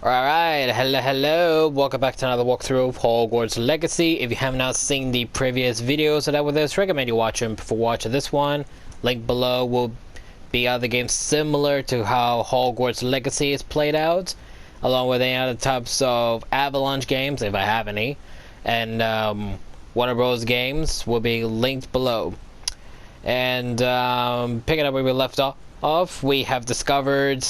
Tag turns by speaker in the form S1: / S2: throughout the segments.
S1: Alright, hello, welcome back to another walkthrough of Hogwarts Legacy. If you have not seen the previous videos that with this, recommend you watch them before watching this one. Link below will be other games similar to how Hogwarts Legacy is played out, along with any other types of Avalanche games, if I have any. And one of those games will be linked below. And picking up where we left off, we have discovered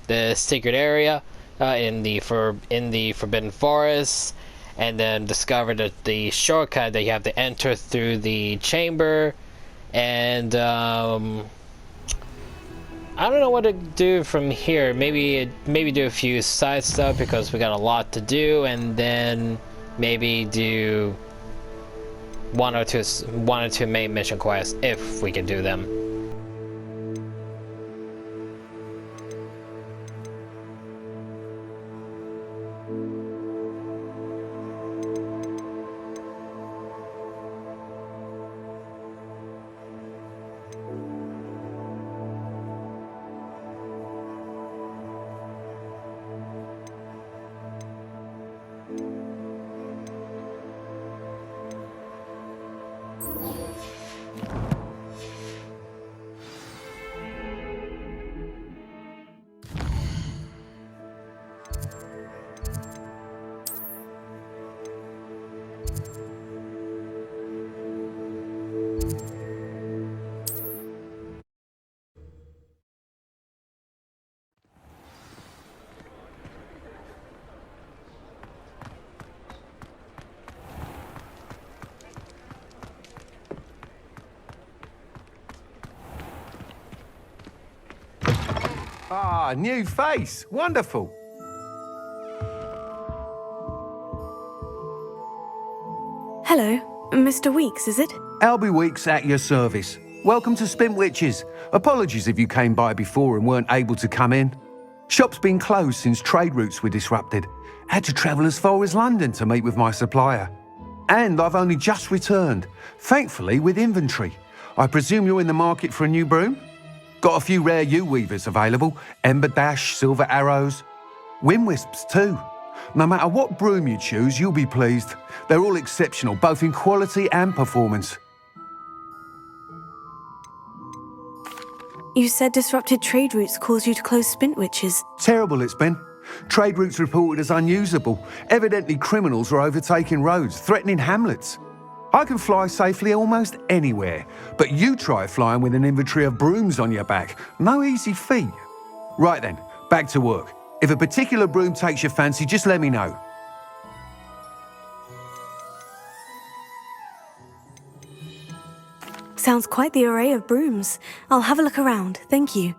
S1: the secret area in the Forbidden Forest, and then discovered that the shortcut that you have to enter through the chamber, and I don't know what to do from here. Maybe do a few side stuff because we got a lot to do, and then maybe do one or two main mission quests if we can do them.
S2: Ah, new face. Wonderful.
S3: Hello, Mr. Weeks, is it?
S2: Albie Weeks at your service. Welcome to Spintwitches. Apologies if you came by before and weren't able to come in. Shop's been closed since trade routes were disrupted. Had to travel as far as London to meet with my supplier. And I've only just returned, thankfully with inventory. I presume you're in the market for a new broom? Got a few rare U-weavers available, Ember Dash, Silver Arrows, Wind Wisps too. No matter what broom you choose, you'll be pleased. They're all exceptional, both in quality and performance.
S3: You said disrupted trade routes caused you to close Spintwitches.
S2: Terrible it's been. Trade routes reported as unusable. Evidently criminals are overtaking roads, threatening hamlets. I can fly safely almost anywhere, but you try flying with an inventory of brooms on your back. No easy feat. Right then, back to work. If a particular broom takes your fancy, just let me know.
S3: Sounds quite the array of brooms. I'll have a look around, thank you.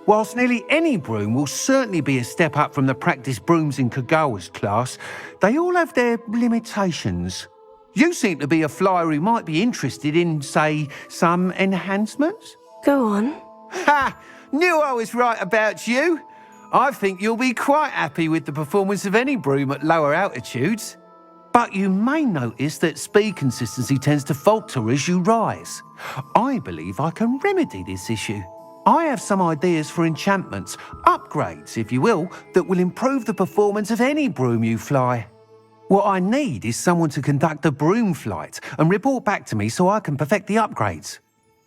S2: Whilst nearly any broom will certainly be a step up from the practice brooms in Kagawa's class, they all have their limitations. You seem to be a flyer who might be interested in, say, some enhancements?
S3: Go on.
S2: Ha! Knew I was right about you. I think you'll be quite happy with the performance of any broom at lower altitudes. But you may notice that speed consistency tends to falter as you rise. I believe I can remedy this issue. I have some ideas for enchantments, upgrades if you will, that will improve the performance of any broom you fly. What I need is someone to conduct a broom flight and report back to me so I can perfect the upgrades.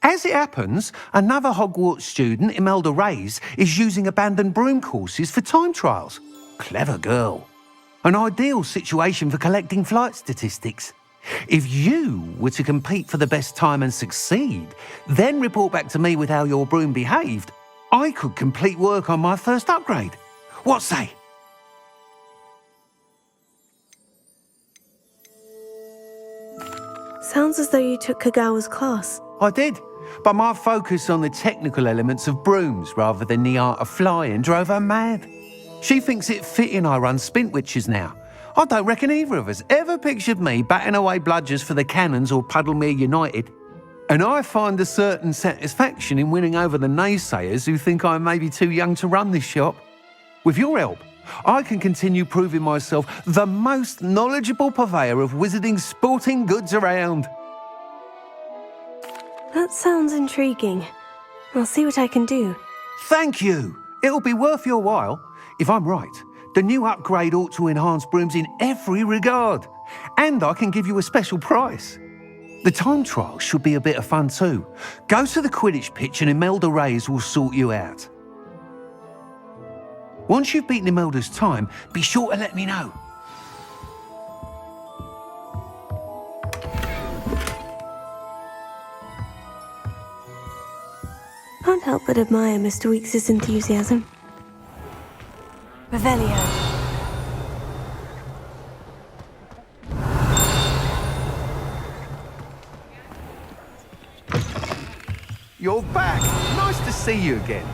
S2: As it happens, another Hogwarts student, Imelda Reyes, is using abandoned broom courses for time trials. Clever girl. An ideal situation for collecting flight statistics. If you were to compete for the best time and succeed, then report back to me with how your broom behaved, I could complete work on my first upgrade. What say?
S3: Sounds as though you took Kagawa's class.
S2: I did, but my focus on the technical elements of brooms rather than the art of flying drove her mad. She thinks it fitting I run Spintwitches now. I don't reckon either of us ever pictured me batting away bludgers for the Cannons or Puddlemere United. And I find a certain satisfaction in winning over the naysayers who think I may be too young to run this shop. With your help, I can continue proving myself the most knowledgeable purveyor of wizarding sporting goods around.
S3: That sounds intriguing. I'll see what I can do.
S2: Thank you. It'll be worth your while. If I'm right, the new upgrade ought to enhance brooms in every regard. And I can give you a special price. The time trial should be a bit of fun too. Go to the Quidditch pitch and Imelda Reyes will sort you out. Once you've beaten Imelda's time, be sure to let me know.
S3: Can't help but admire Mr. Weekes' enthusiasm. Revelio.
S2: You're back. Nice to see you again.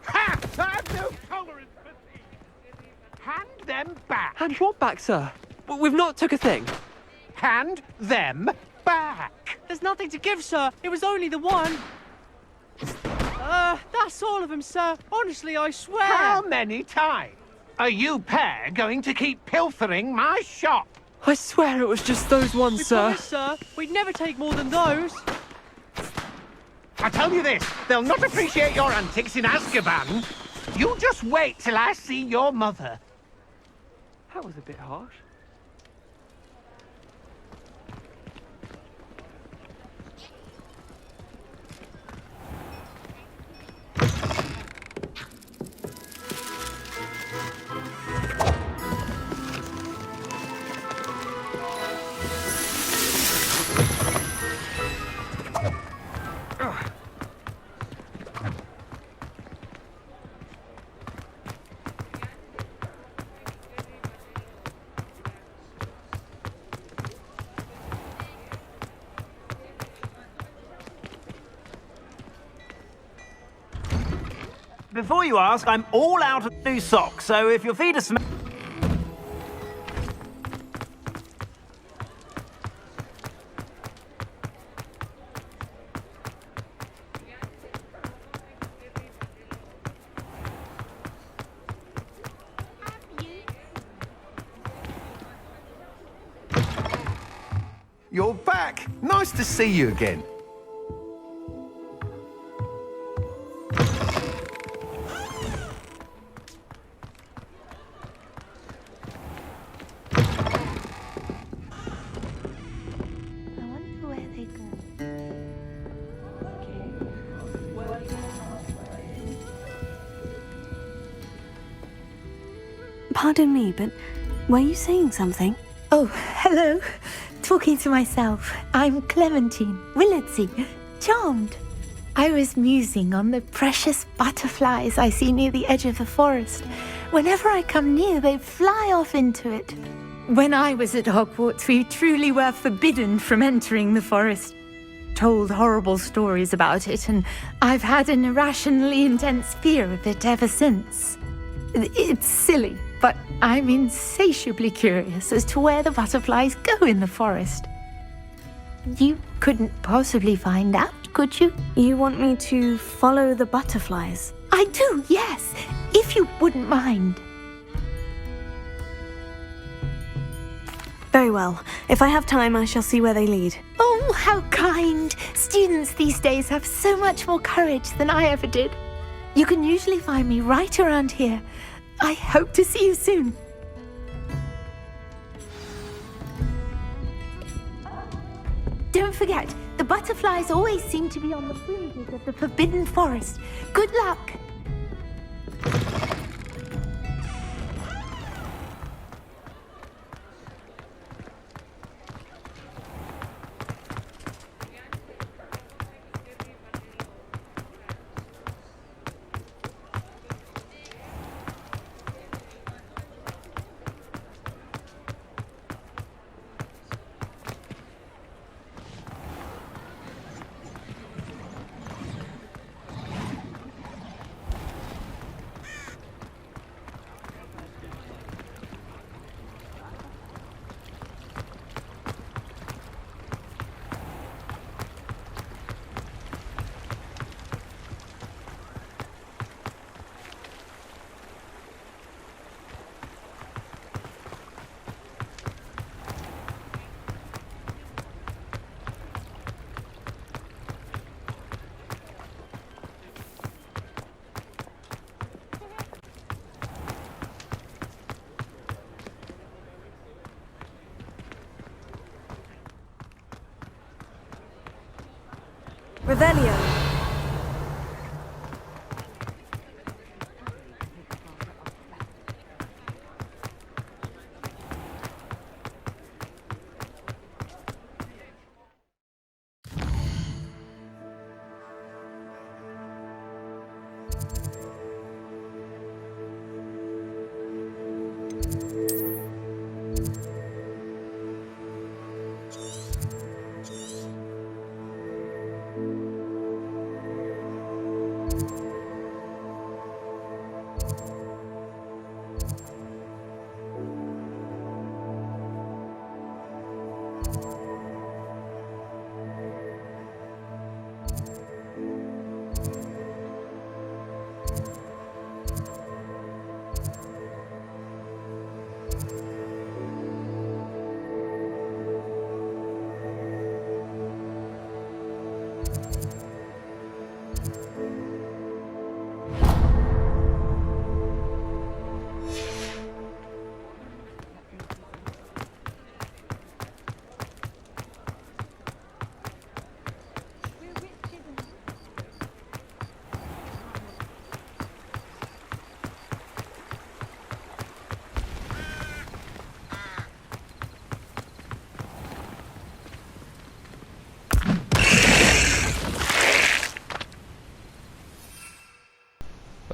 S2: Ha! I have no tolerance for thieves. Hand them back.
S4: Hand what back, sir? We've not took a thing.
S2: Hand them back.
S4: There's nothing to give, sir. It was only the one. That's all of them, sir. Honestly, I swear.
S2: How many times are you pair going to keep pilfering my shop?
S4: I swear it was just those ones,
S5: We
S4: sir.
S5: promise, sir. We'd never take more than those.
S2: I tell you this, they'll not appreciate your antics in Azkaban. You just wait till I see your mother.
S4: That was a bit harsh.
S6: Before you ask, I'm all out of new socks, so if your feet are
S2: You're back. Nice to see you again.
S7: I wonder where they go.
S3: Pardon me, but were you saying something?
S7: Oh, hello. Talking to myself. I'm Clementine Willardsey. Charmed. I was musing on the precious butterflies I see near the edge of the forest. Whenever I come near, they fly off into it. When I was at Hogwarts, we truly were forbidden from entering the forest. Told horrible stories about it, and I've had an irrationally intense fear of it ever since. It's silly, but I'm insatiably curious as to where the butterflies go in the forest. You couldn't possibly find out, could you?
S3: You want me to follow the butterflies?
S7: I do, yes, if you wouldn't mind.
S3: Very well. If I have time, I shall see where they lead.
S7: Oh, how kind! Students these days have so much more courage than I ever did. You can usually find me right around here. I hope to see you soon. Don't forget, the butterflies always seem to be on the fringes of the Forbidden Forest. Good luck!
S3: Revelio.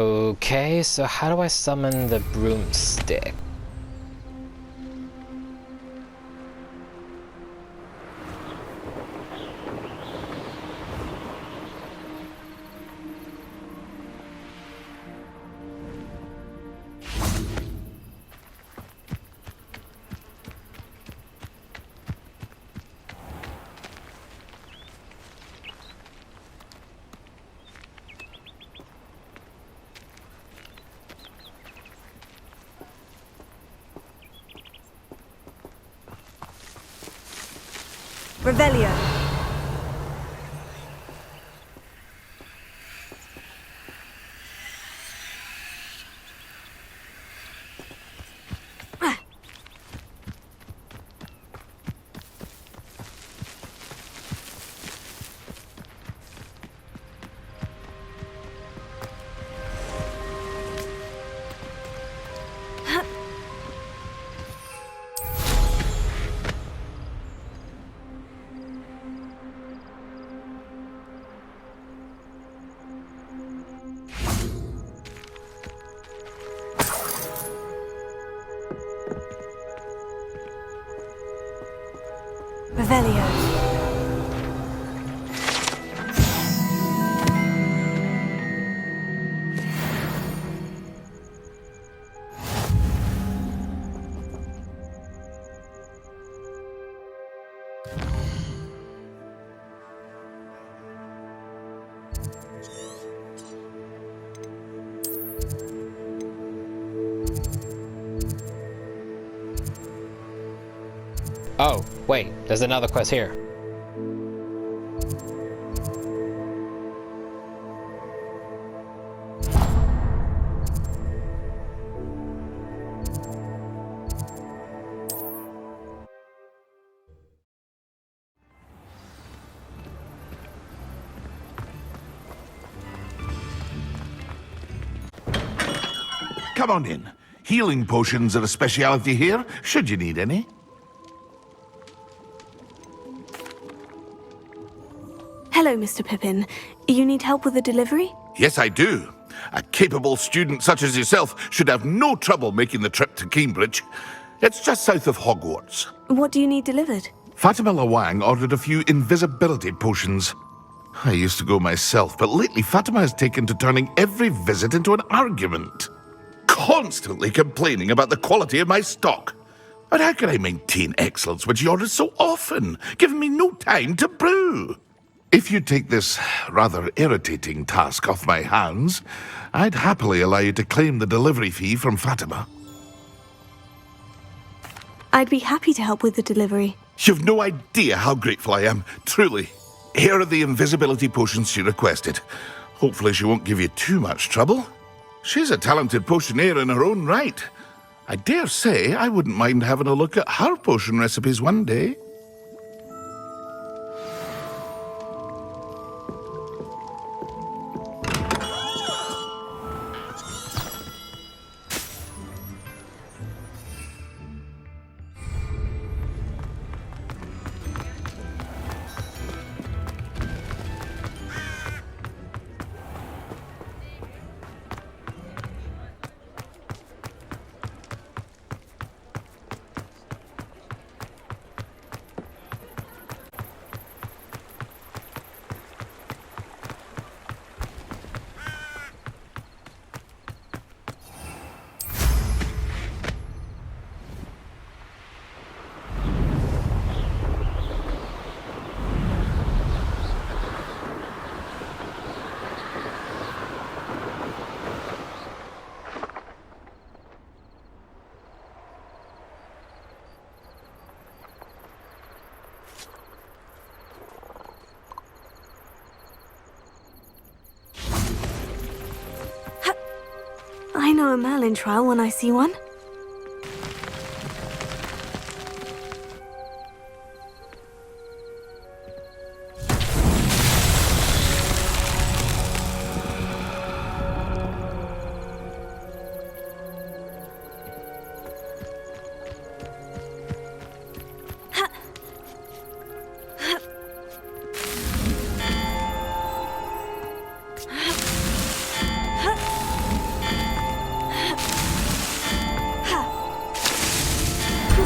S1: Okay, so how do I summon the broomstick?
S3: Revelio. Revelio.
S1: Oh, wait, there's another quest here.
S8: Come on in. Healing potions are a speciality here, should you need any.
S3: Hello, Mr. Pippin. You need help with a delivery?
S8: Yes, I do. A capable student such as yourself should have no trouble making the trip to Cambridge. It's just south of Hogwarts.
S3: What do you need delivered?
S8: Fatima Lawang ordered a few invisibility potions. I used to go myself, but lately Fatima has taken to turning every visit into an argument. Constantly complaining about the quality of my stock. But how can I maintain excellence when she orders so often, giving me no time to brew? If you take this rather irritating task off my hands, I'd happily allow you to claim the delivery fee from Fatima.
S3: I'd be happy to help with the delivery.
S8: You've no idea how grateful I am, truly. Here are the invisibility potions she requested. Hopefully she won't give you too much trouble. She's a talented potioneer in her own right. I dare say I wouldn't mind having a look at her potion recipes one day.
S3: know a Merlin trial when I see one.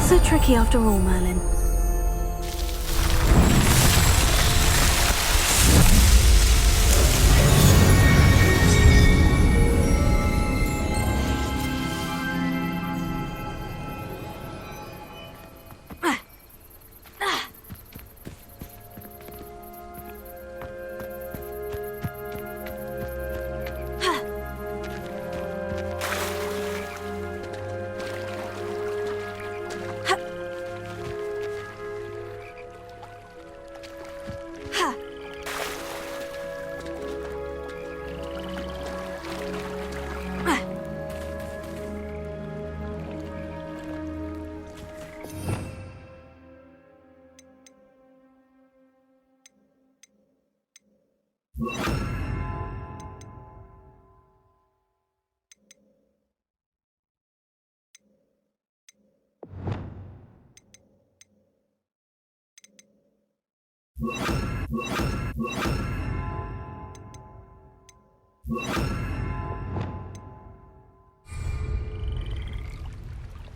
S3: So tricky after all, Merlin.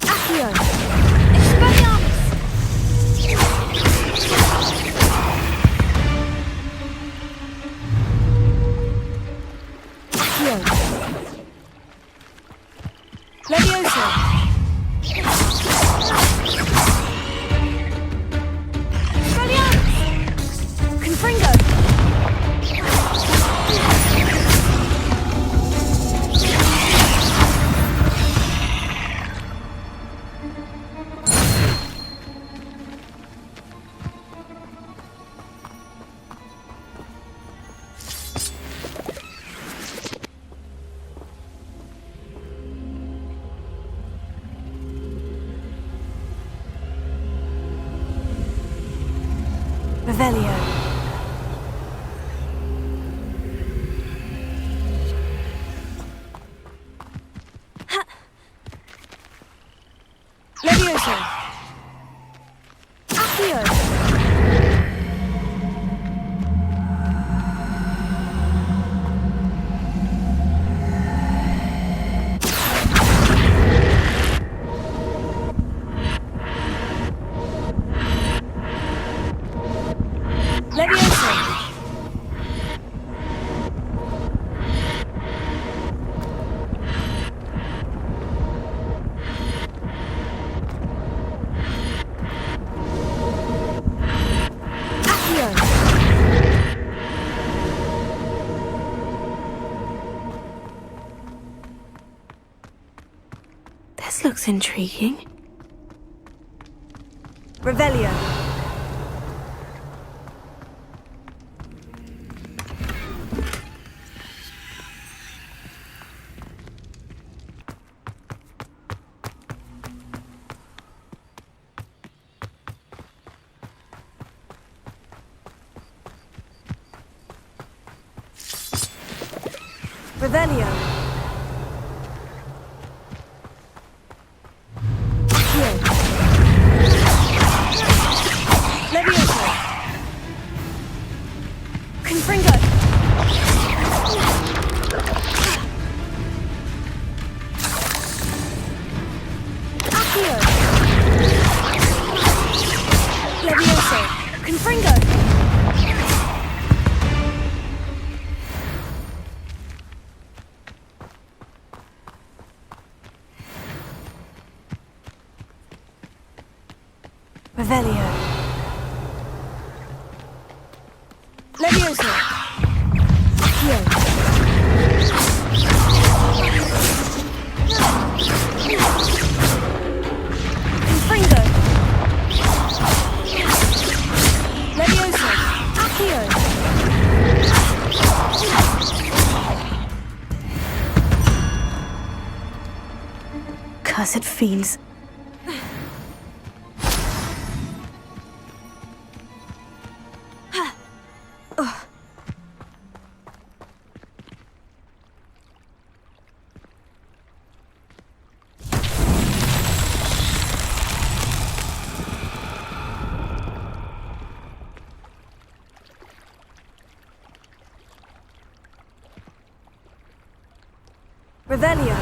S7: Accio! Expelliarmus! Accio! Levioso! Expelliarmus! Confringo! Revelio. Levioso. Accio. Levioso. Accio.
S3: This looks intriguing.
S7: Revelio. Revelio. Accio. Levioso. Confringo. Accio. Levioso. Confringo. Revelio. Levioso. Accio. Confringo. Levioso. Accio.
S3: accursed fiends. Revelio.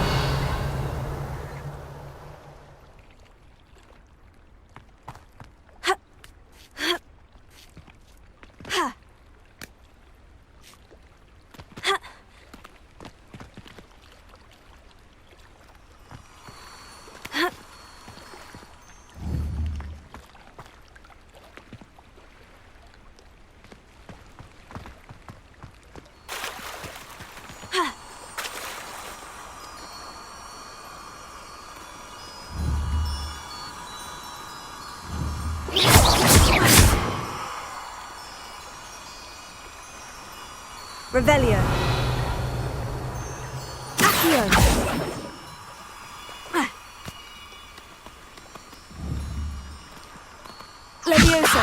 S3: Revelio. Accio. Levioso.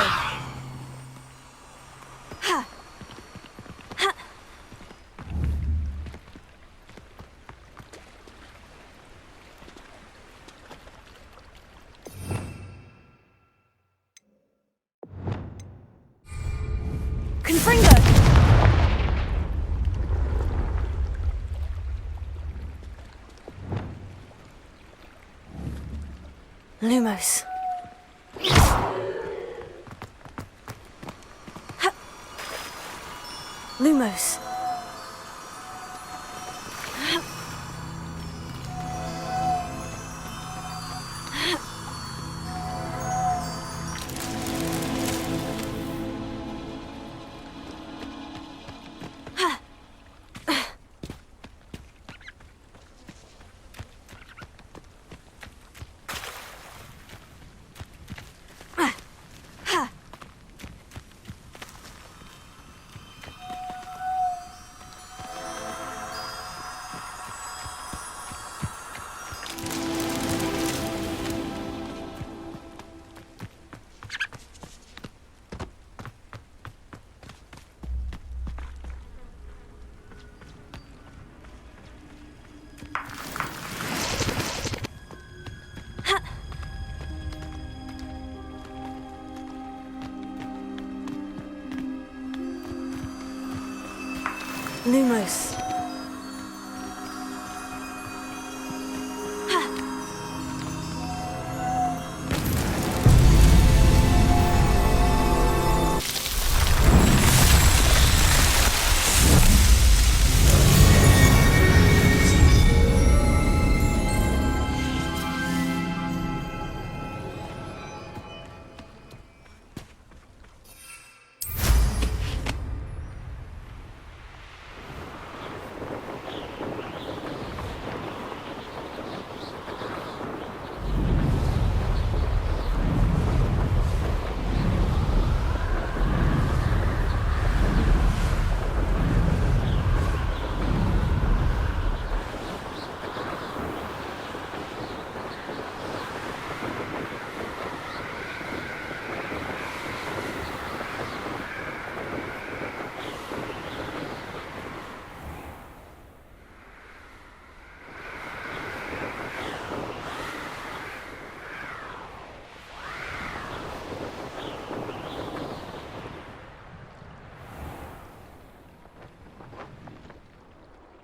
S3: Confringo. Lumos. Lumos. Lumos.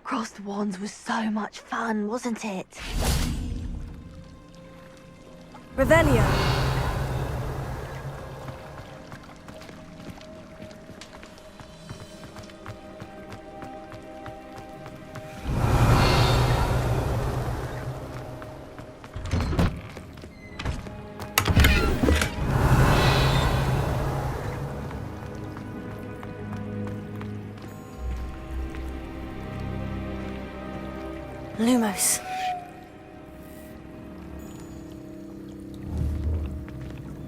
S7: Crossed Wands was so much fun, wasn't it?
S3: Revelio. Lumos.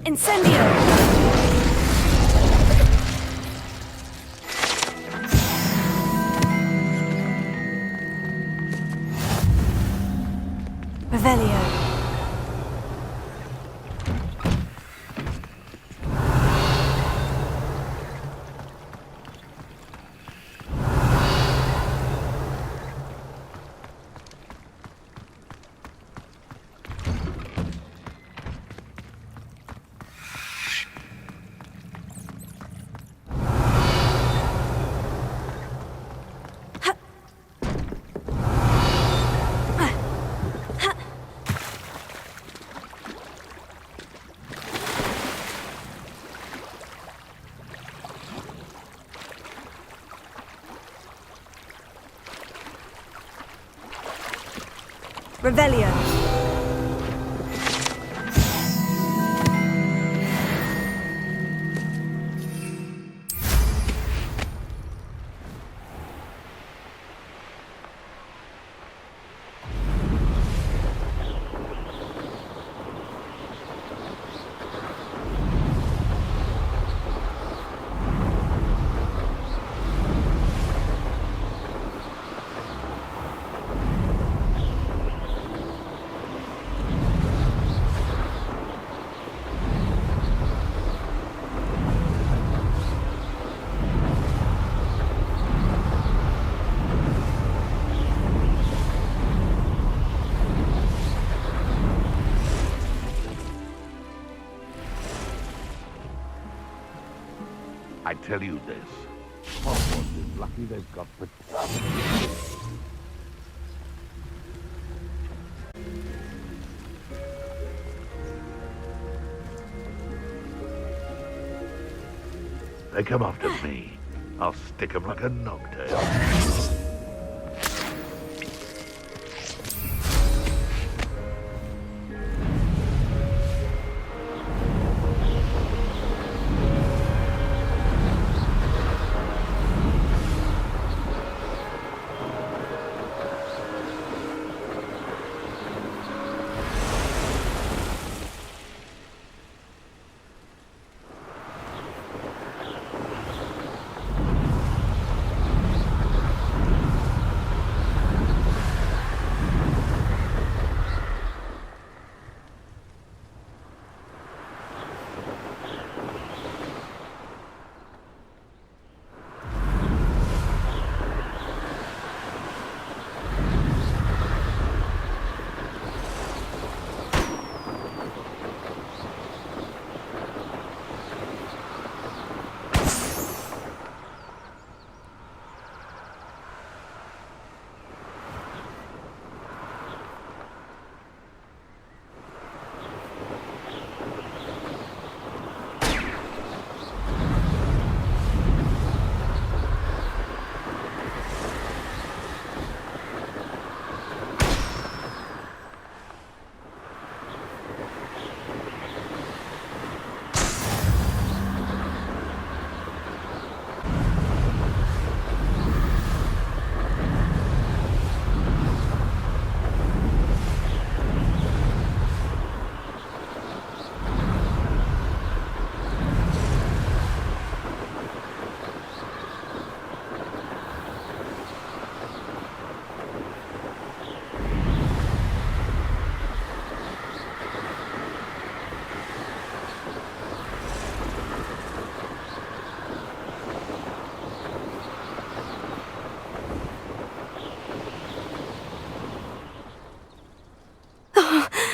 S3: Incendio! Revelio. Revelio.
S8: I tell you this. Hogwarts is lucky they've got the... They come after me. I'll stick 'em like a knobtail.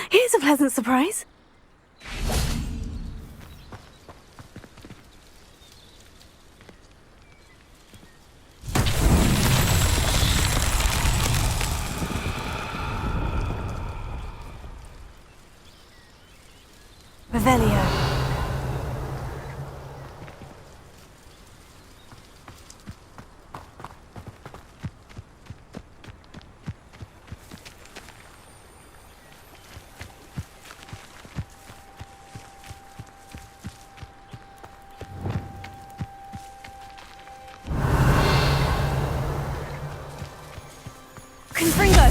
S3: Here's a pleasant surprise. Revelio. Confringo.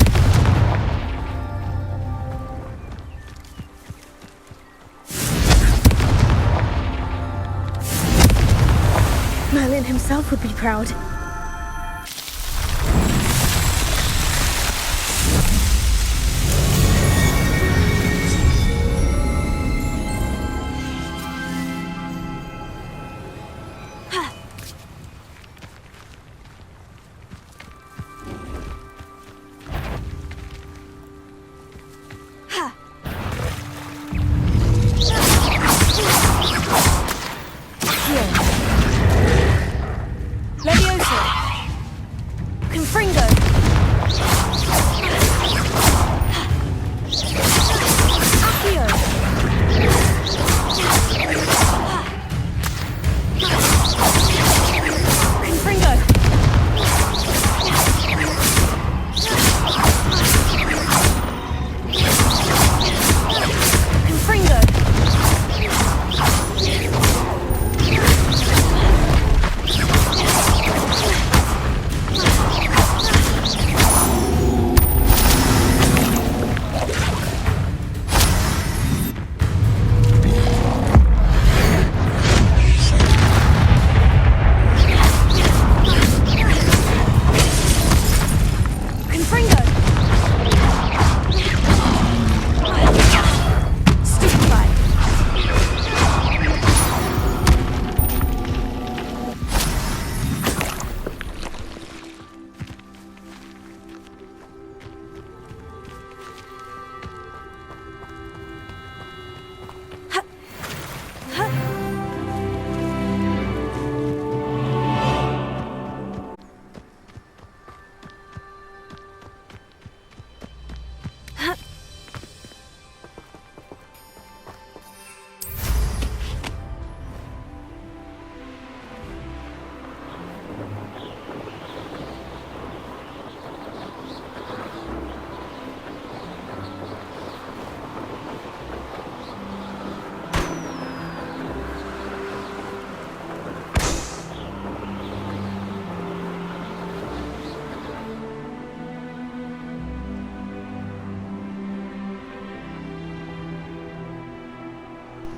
S3: Merlin himself would be proud. Leviosa.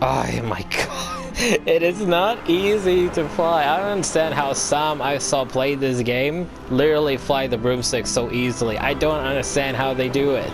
S1: Oh my god. It is not easy to fly. I don't understand how some I saw play this game literally fly the broomstick so easily. I don't understand how they do it.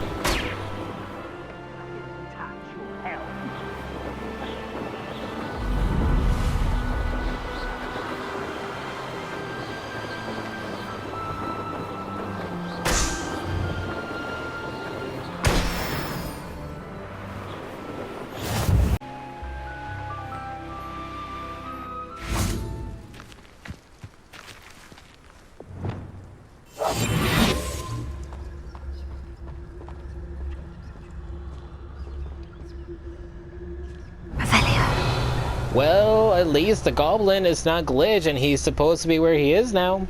S1: Well, at least the goblin is not glitched and he's supposed to be where he is now.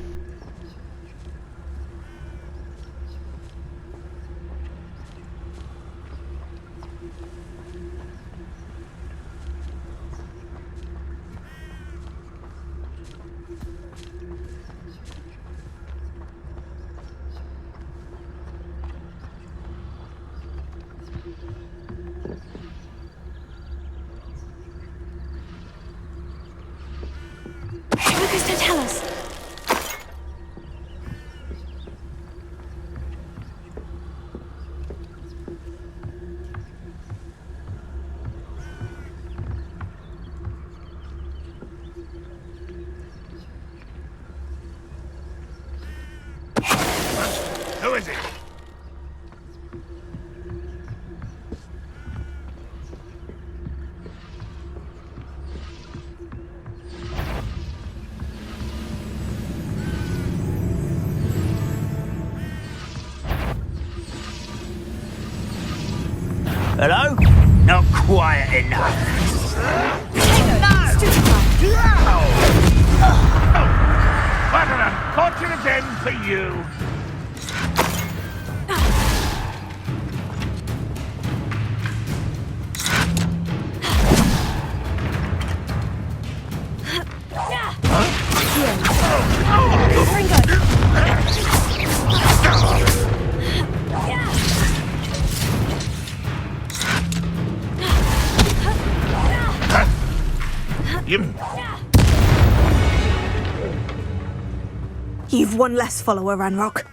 S3: Lucas, don't tell us.
S8: Who is it?
S6: Hello? Not quiet enough.
S8: What an unfortunate end for you.
S3: You've one less follower, Ranrock.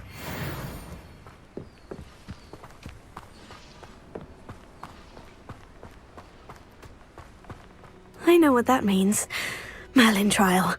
S3: I know what that means. Merlin trial.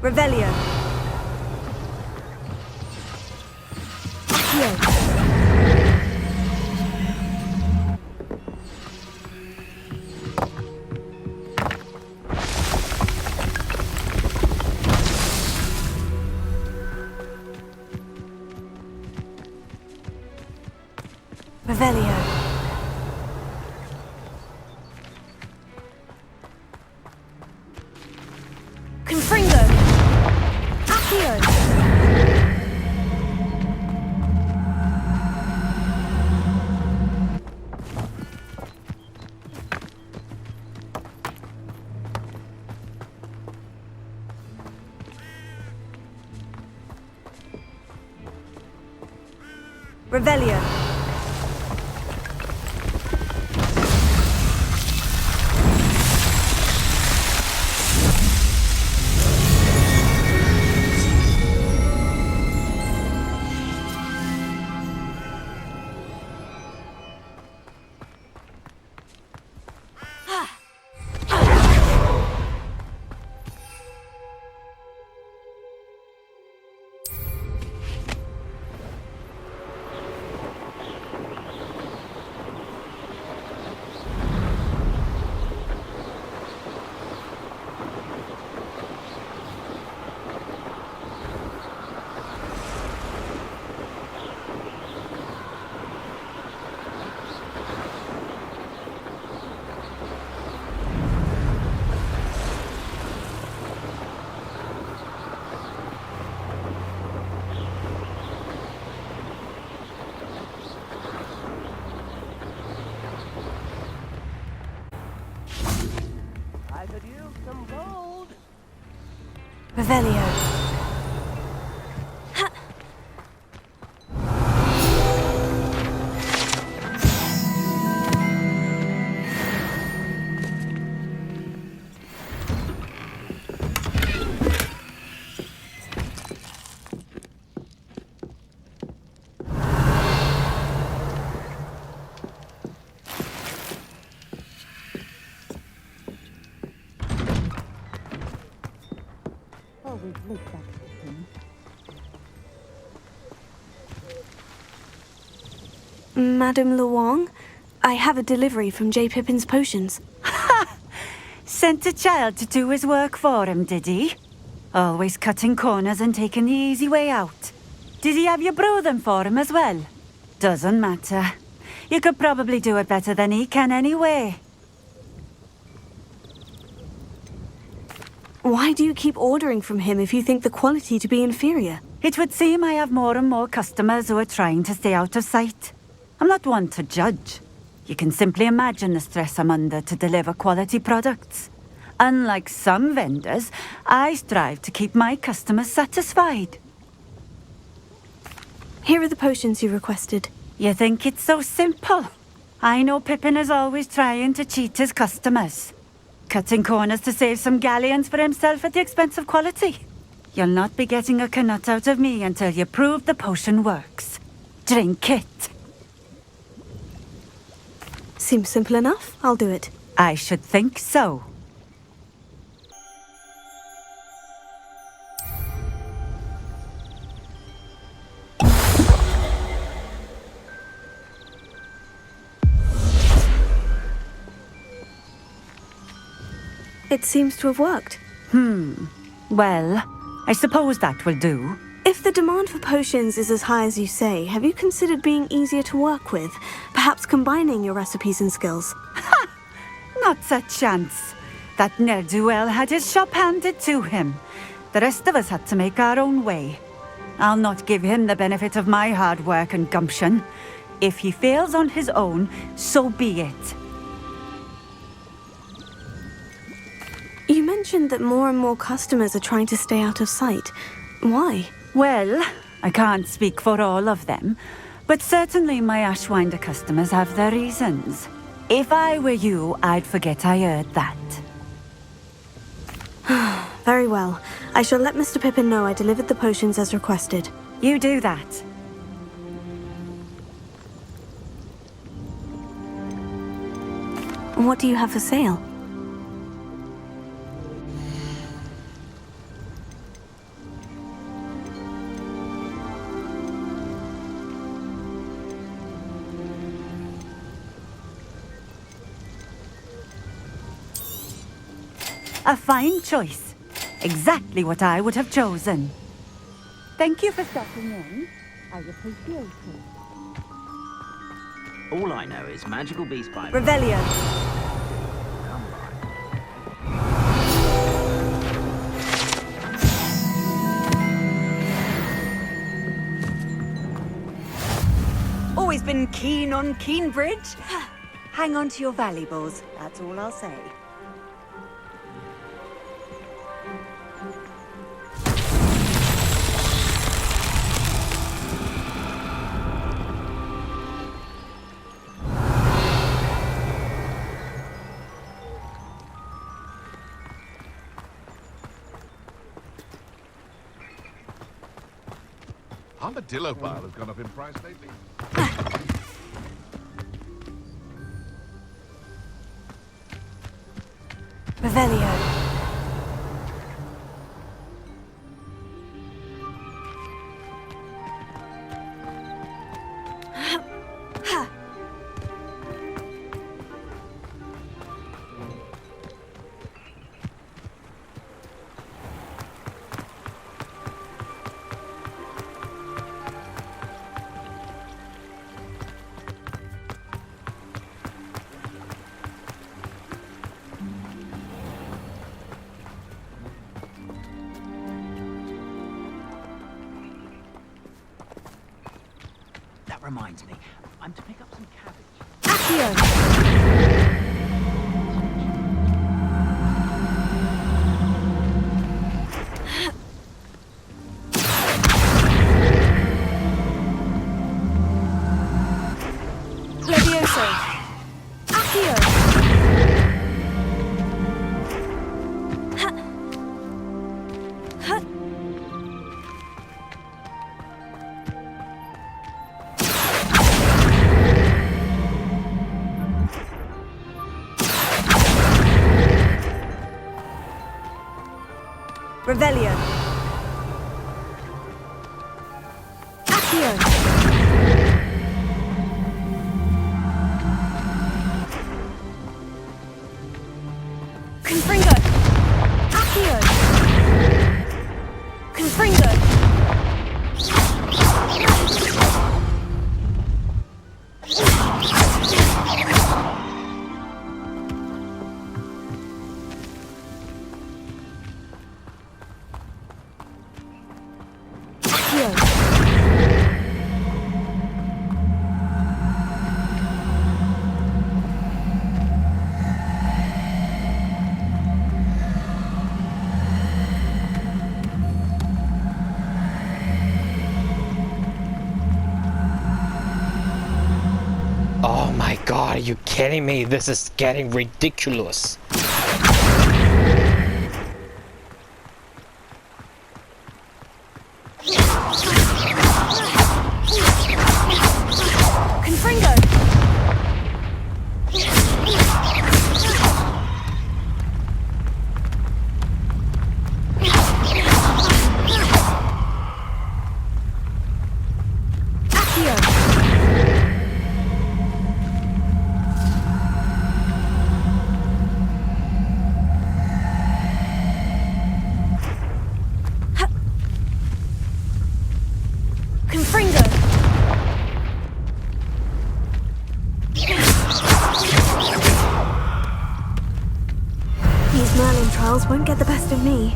S3: Revelio. Revelio. Confringo. Accio. Revelio. Revelio. Madame Luong, I have a delivery from J. Pippin's potions.
S9: Sent a child to do his work for him, did he? Always cutting corners and taking the easy way out. Did he have you brew them for him as well? Doesn't matter. You could probably do it better than he can anyway.
S3: Why do you keep ordering from him if you think the quality to be inferior?
S9: It would seem I have more and more customers who are trying to stay out of sight. I'm not one to judge. You can simply imagine the stress I'm under to deliver quality products. Unlike some vendors, I strive to keep my customers satisfied.
S3: Here are the potions you requested.
S9: You think it's so simple? I know Pippin is always trying to cheat his customers. Cutting corners to save some galleons for himself at the expense of quality. You'll not be getting a canut out of me until you prove the potion works. Drink it.
S3: Seems simple enough. I'll do it.
S9: I should think so.
S3: It seems to have worked.
S9: Well, I suppose that will do.
S3: If the demand for potions is as high as you say, have you considered being easier to work with? Perhaps combining your recipes and skills?
S9: Not a chance. That ne'er-do-well had his shop handed to him. The rest of us had to make our own way. I'll not give him the benefit of my hard work and gumption. If he fails on his own, so be it.
S3: You mentioned that more and more customers are trying to stay out of sight. Why?
S9: Well, I can't speak for all of them, but certainly my Ashwinder customers have their reasons. If I were you, I'd forget I heard that.
S3: Very well. I shall let Mr. Pippin know I delivered the potions as requested.
S9: You do that.
S3: What do you have for sale?
S9: A fine choice. Exactly what I would have chosen. Thank you for stopping in. I appreciate it.
S6: All I know is magical beast by
S3: Revelio.
S6: Come by.
S10: Always been keen on Keenbridge. Hang on to your valuables, that's all I'll say.
S8: Armadillo bar has gone up in price lately.
S3: Revelio.
S6: That reminds me, I'm to pick up some cabbage.
S3: Accio. also. Accio. Revelio. Accio. Confringo. Accio. Confringo.
S1: Oh my god, are you kidding me? This is getting ridiculous.
S3: Confringo. Accio. Confringo. These Merlin trials won't get the best of me.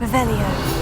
S3: Revelio.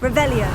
S3: Revelio.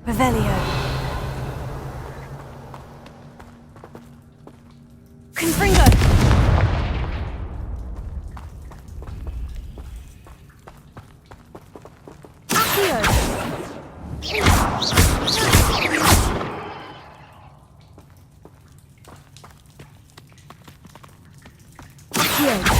S3: Revelio. Confringo. Accio. Accio.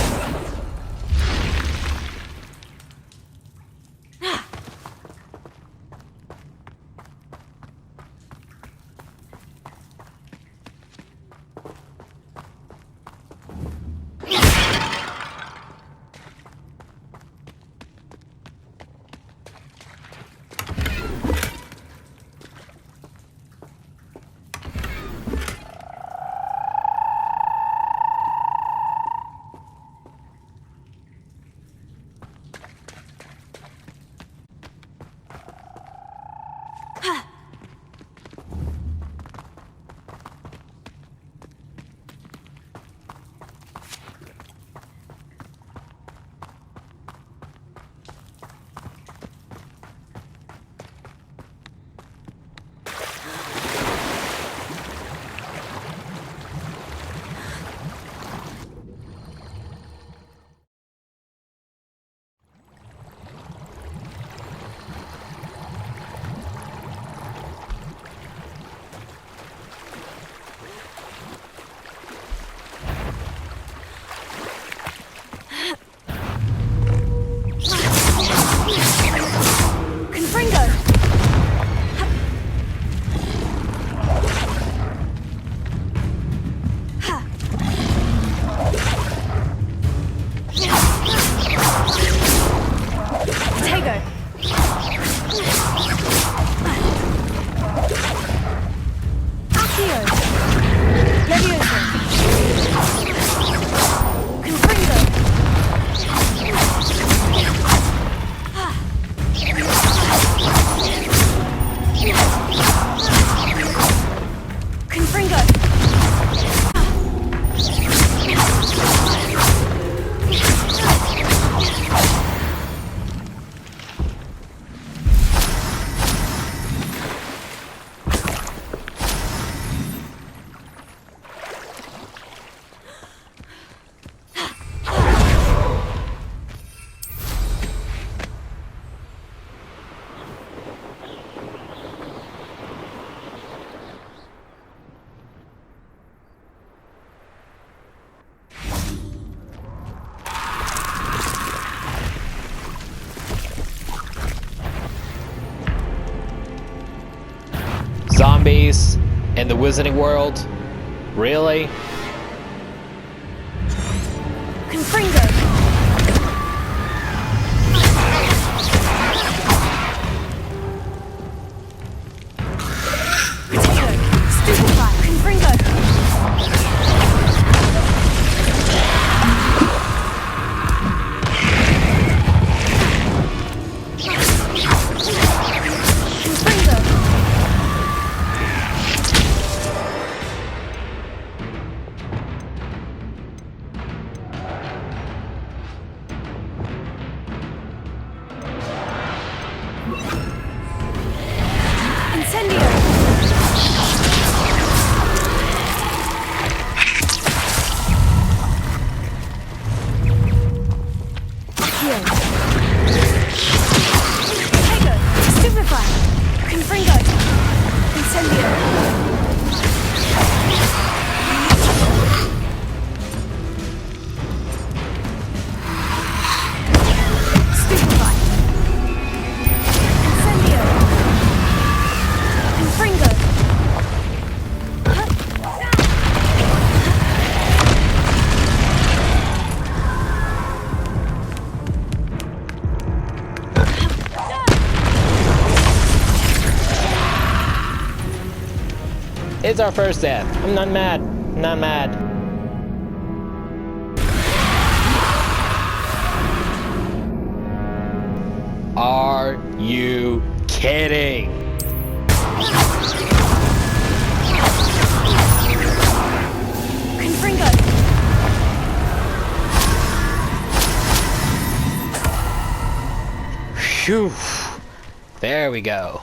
S1: Zombies in the Wizarding World? Really?
S3: Confringo! Potato! Stupefy! Confringo!
S1: It's our first death. I'm not mad. I'm not mad. Are you kidding?
S3: Confringo!
S1: Phew. There we go.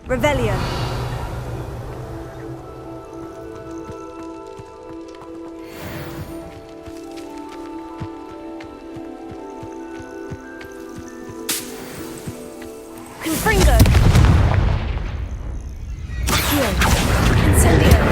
S3: Revelio. Confringo. Accio. Incendio.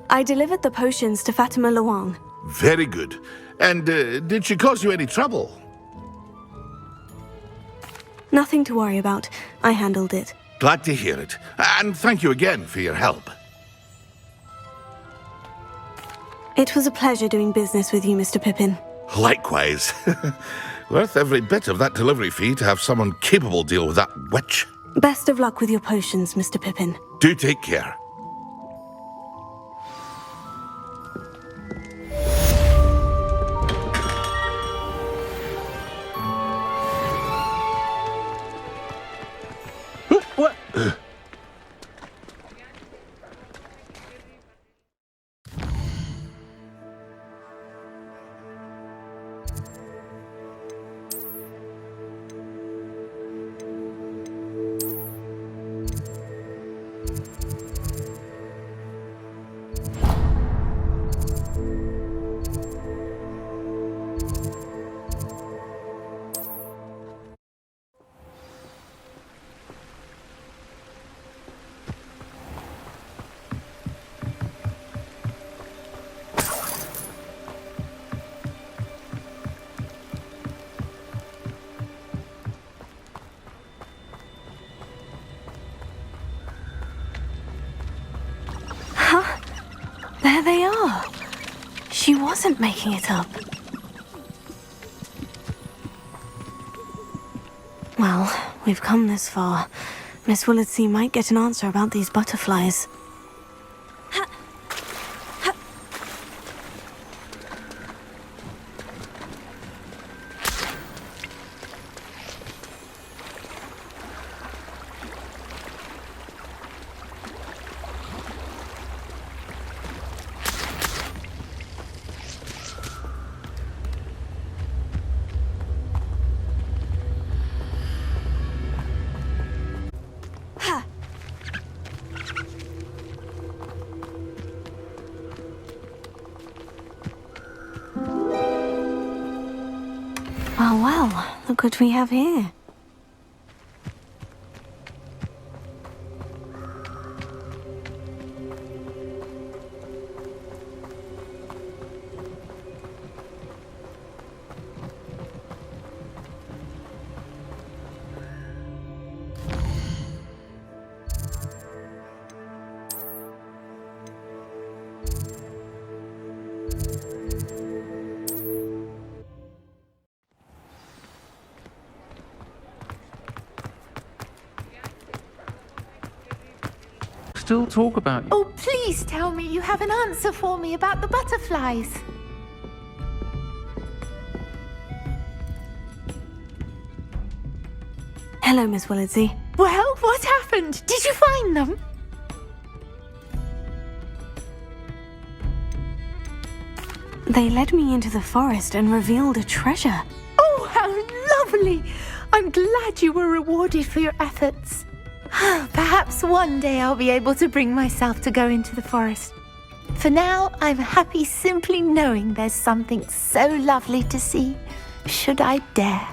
S3: I delivered the potions to Fatima Luang.
S8: Very good. And did she cause you any trouble?
S3: Nothing to worry about. I handled it.
S8: Glad to hear it. And thank you again for your help.
S3: It was a pleasure doing business with you, Mr. Pippin.
S8: Likewise. Worth every bit of that delivery fee to have someone capable deal with that witch.
S3: Best of luck with your potions, Mr. Pippin.
S8: Do take care.
S2: What?
S3: they are. She wasn't making it up. Well, we've come this far. Miss Willetsey might get an answer about these butterflies. Well, look what we have here.
S2: Still talk about you.
S7: Oh, please tell me you have an answer for me about the butterflies.
S3: Hello, Miss Willetsey.
S7: Well, what happened? Did you find them?
S3: They led me into the forest and revealed a treasure.
S7: Oh, how lovely! I'm glad you were rewarded for your efforts. Perhaps one day I'll be able to bring myself to go into the forest. For now, I'm happy simply knowing there's something so lovely to see, should I dare.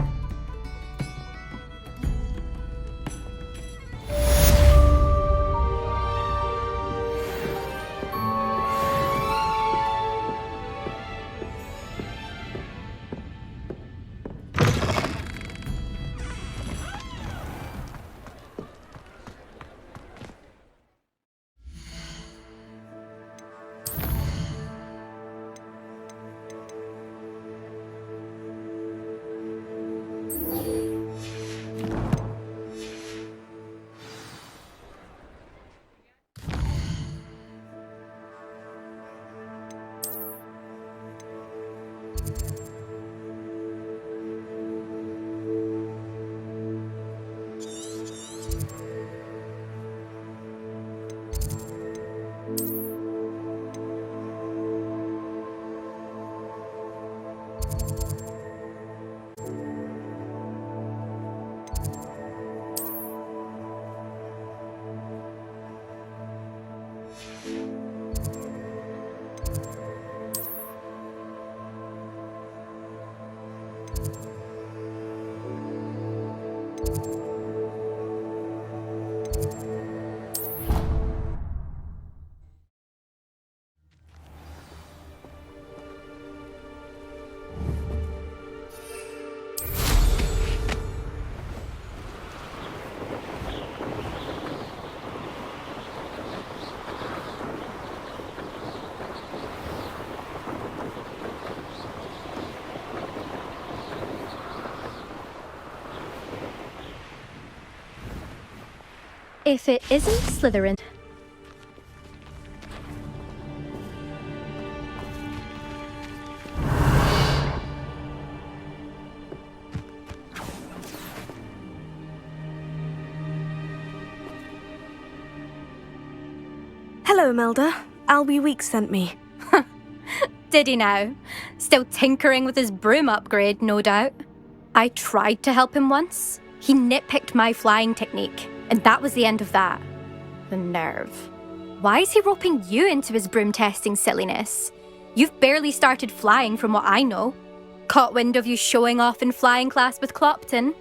S11: If it isn't Slytherin.
S3: Hello, Melda. Albie Weeks sent me.
S11: Did he now? Still tinkering with his broom upgrade, no doubt. I tried to help him once. He nitpicked my flying technique, and that was the end of that. The nerve. Why is he roping you into his broom testing silliness? You've barely started flying from what I know. Caught wind of you showing off in flying class with Clopton.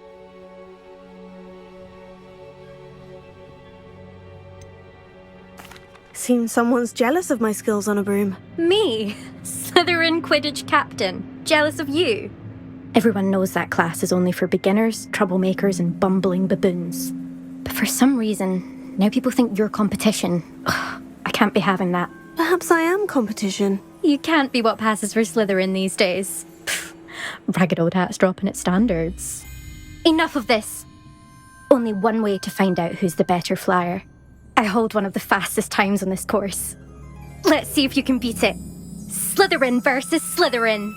S3: Seems someone's jealous of my skills on a broom.
S11: Me? Slytherin Quidditch captain. Jealous of you? Everyone knows that class is only for beginners, troublemakers, and bumbling baboons. But for some reason, now people think you're competition. Ugh, I can't be having that.
S3: Perhaps I am competition.
S11: You can't be what passes for Slytherin these days. Pfft, ragged old hat's dropping its standards. Enough of this. Only one way to find out who's the better flyer. I hold one of the fastest times on this course. Let's see if you can beat it. Slytherin versus Slytherin.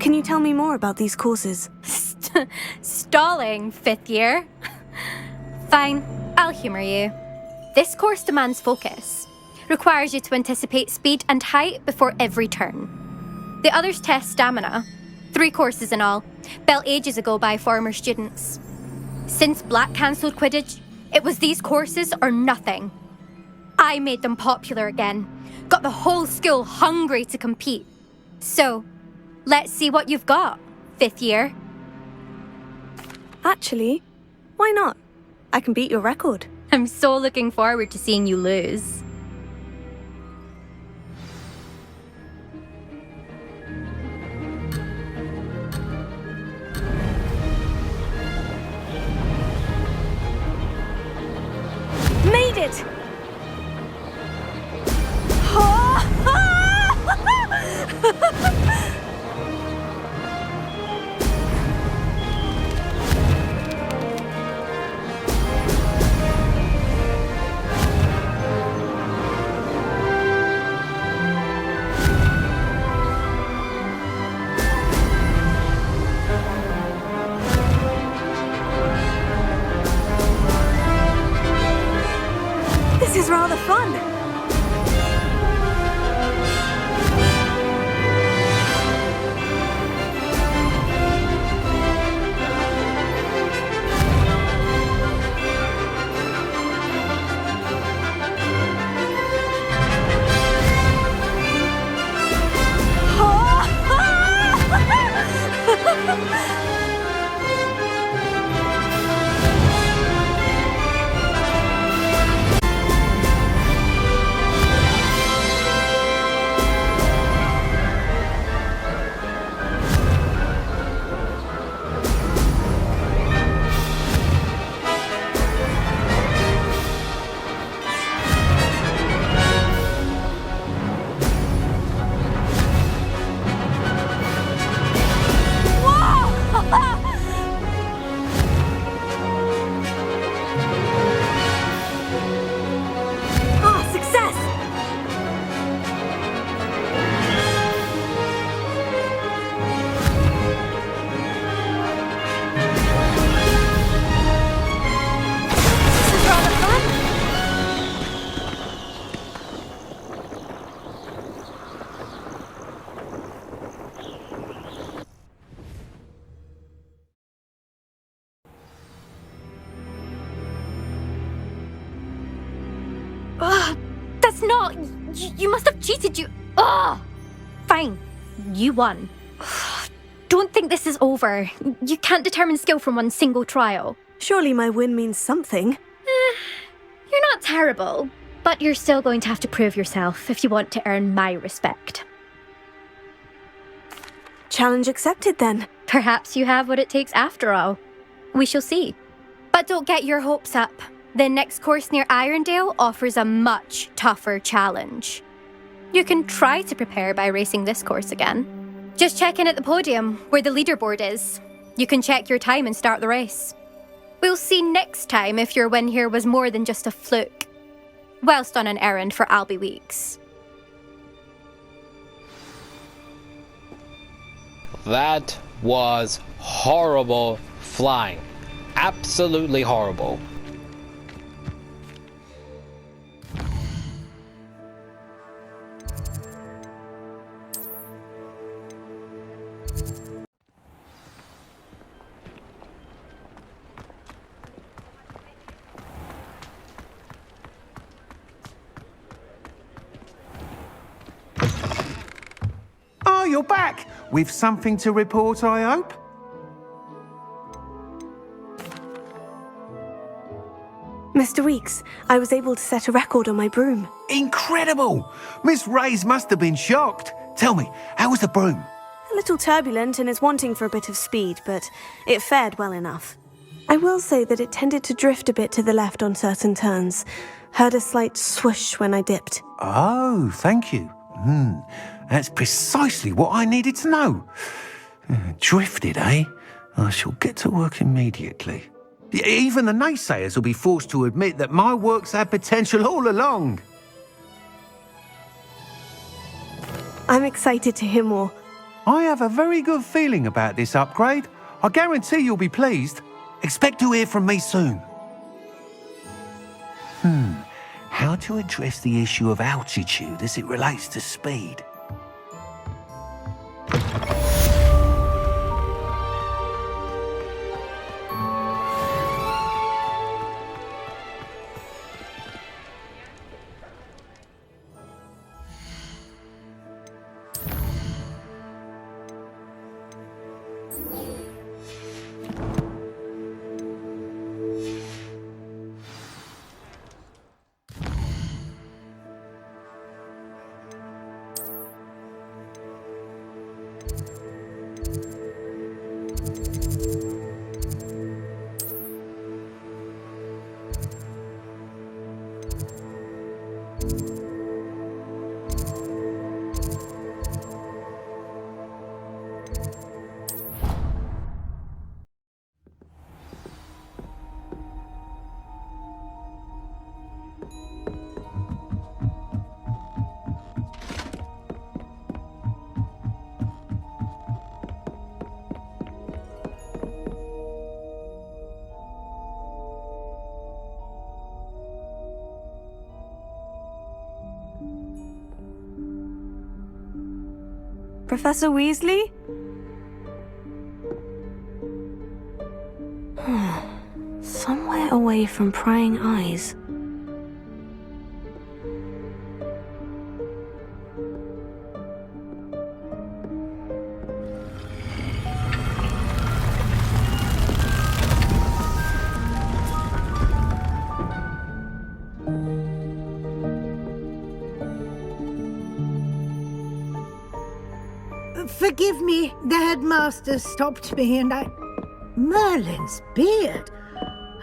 S3: Can you tell me more about these courses?
S11: Stalling, 5th year. Fine, I'll humour you. This course demands focus. Requires you to anticipate speed and height before every turn. The others test stamina. 3 courses in all, built ages ago by former students. Since Black cancelled Quidditch, it was these courses or nothing. I made them popular again, got the whole school hungry to compete. So, let's see what you've got, 5th year.
S3: Actually, why not? I can beat your record.
S11: I'm so looking forward to seeing you lose.
S3: Made it! This is rather fun.
S11: That's not... You must have cheated, you... Ugh! Fine. You won. Don't think this is over. You can't determine skill from one single trial.
S3: Surely my win means something.
S11: You're not terrible, but you're still going to have to prove yourself if you want to earn my respect.
S3: Challenge accepted, then.
S11: Perhaps you have what it takes after all. We shall see. But don't get your hopes up. The next course near Irondale offers a much tougher challenge. You can try to prepare by racing this course again. Just check in at the podium, where the leaderboard is. You can check your time and start the race. We'll see next time if your win here was more than just a fluke. Whilst on an errand for Albie Weeks.
S1: That was horrible flying. Absolutely horrible.
S2: Oh, you're back! With something to report, I hope?
S3: Mr. Weeks, I was able to set a record on my broom.
S2: Incredible! Miss Reyes must have been shocked. Tell me, how was the broom?
S3: A little turbulent and is wanting for a bit of speed, but it fared well enough. I will say that it tended to drift a bit to the left on certain turns. Heard a slight swoosh when I dipped.
S2: Oh, thank you. That's precisely what I needed to know. Drifted, eh? I shall get to work immediately. Even the naysayers will be forced to admit that my work's had potential all along.
S3: I'm excited to hear more.
S2: I have a very good feeling about this upgrade. I guarantee you'll be pleased. Expect to hear from me soon. How to address the issue of altitude as it relates to speed?
S3: Professor Weasley? Somewhere away from prying eyes.
S12: Forgive me, the headmaster stopped me and I... Merlin's beard!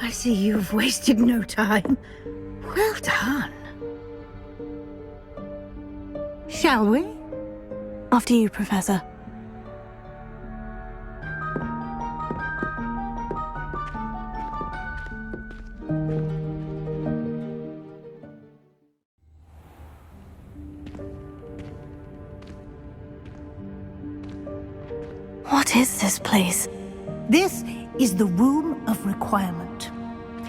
S12: I see you've wasted no time. Well done. Shall we?
S3: After you, Professor. What is this place?
S12: This is the Room of Requirement.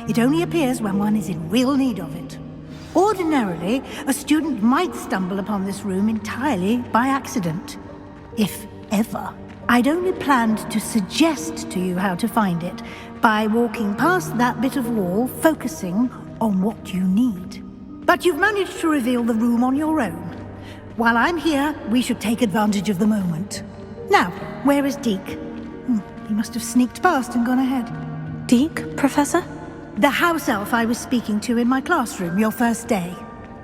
S12: It only appears when one is in real need of it. Ordinarily, a student might stumble upon this room entirely by accident. If ever. I'd only planned to suggest to you how to find it by walking past that bit of wall, focusing on what you need. But you've managed to reveal the room on your own. While I'm here, we should take advantage of the moment. Now, where is Deke? He must have sneaked past and gone ahead.
S3: Deke, Professor?
S12: The house elf I was speaking to in my classroom your first day.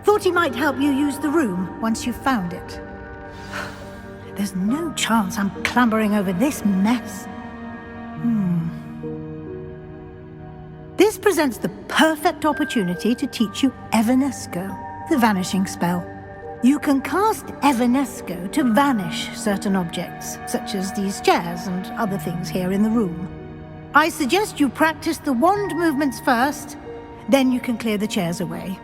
S12: Thought he might help you use the room once you've found it. There's no chance I'm clambering over this mess. This presents the perfect opportunity to teach you Evanesco, the vanishing spell. You can cast Evanesco to vanish certain objects, such as these chairs and other things here in the room. I suggest you practice the wand movements first, then you can clear the chairs away.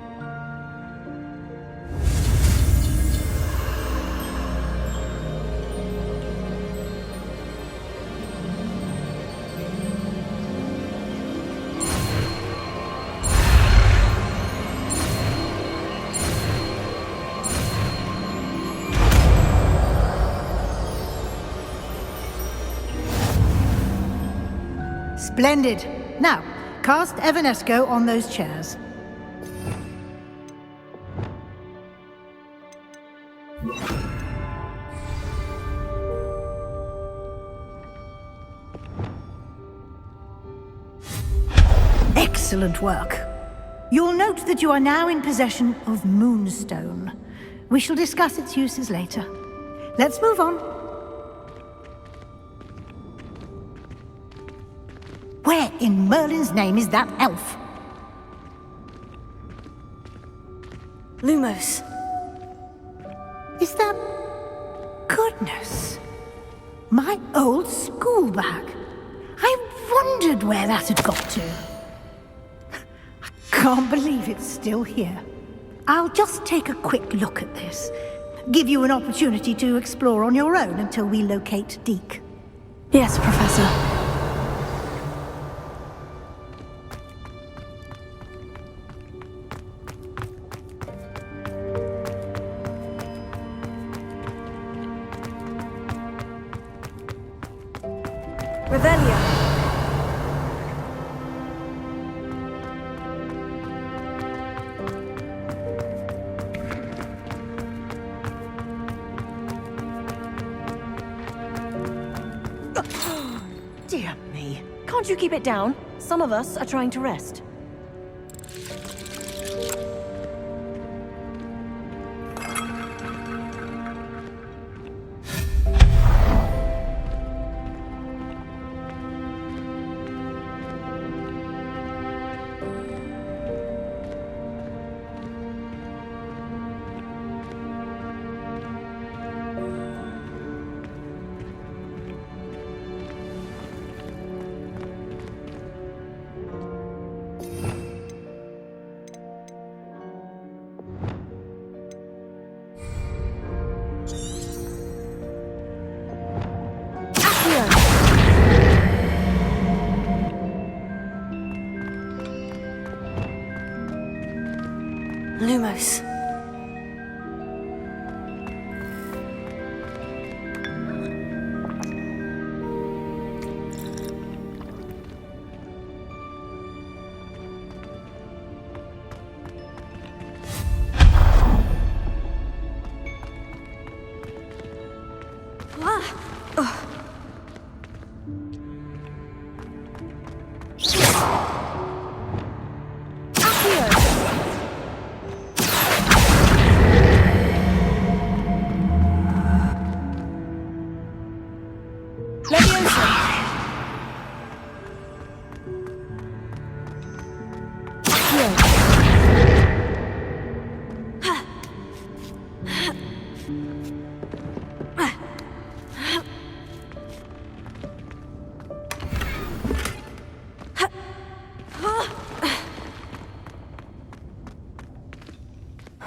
S12: Splendid. Now, cast Evanesco on those chairs. Excellent work. You'll note that you are now in possession of Moonstone. We shall discuss its uses later. Let's move on. Where in Merlin's name is that elf?
S3: Lumos.
S12: Is that... Goodness. My old school bag. I wondered where that had got to. I can't believe it's still here. I'll just take a quick look at this. Give you an opportunity to explore on your own until we locate Deke.
S3: Yes, Professor. Revelia.
S13: Dear me. Can't you keep it down? Some of us are trying to rest. Lumos.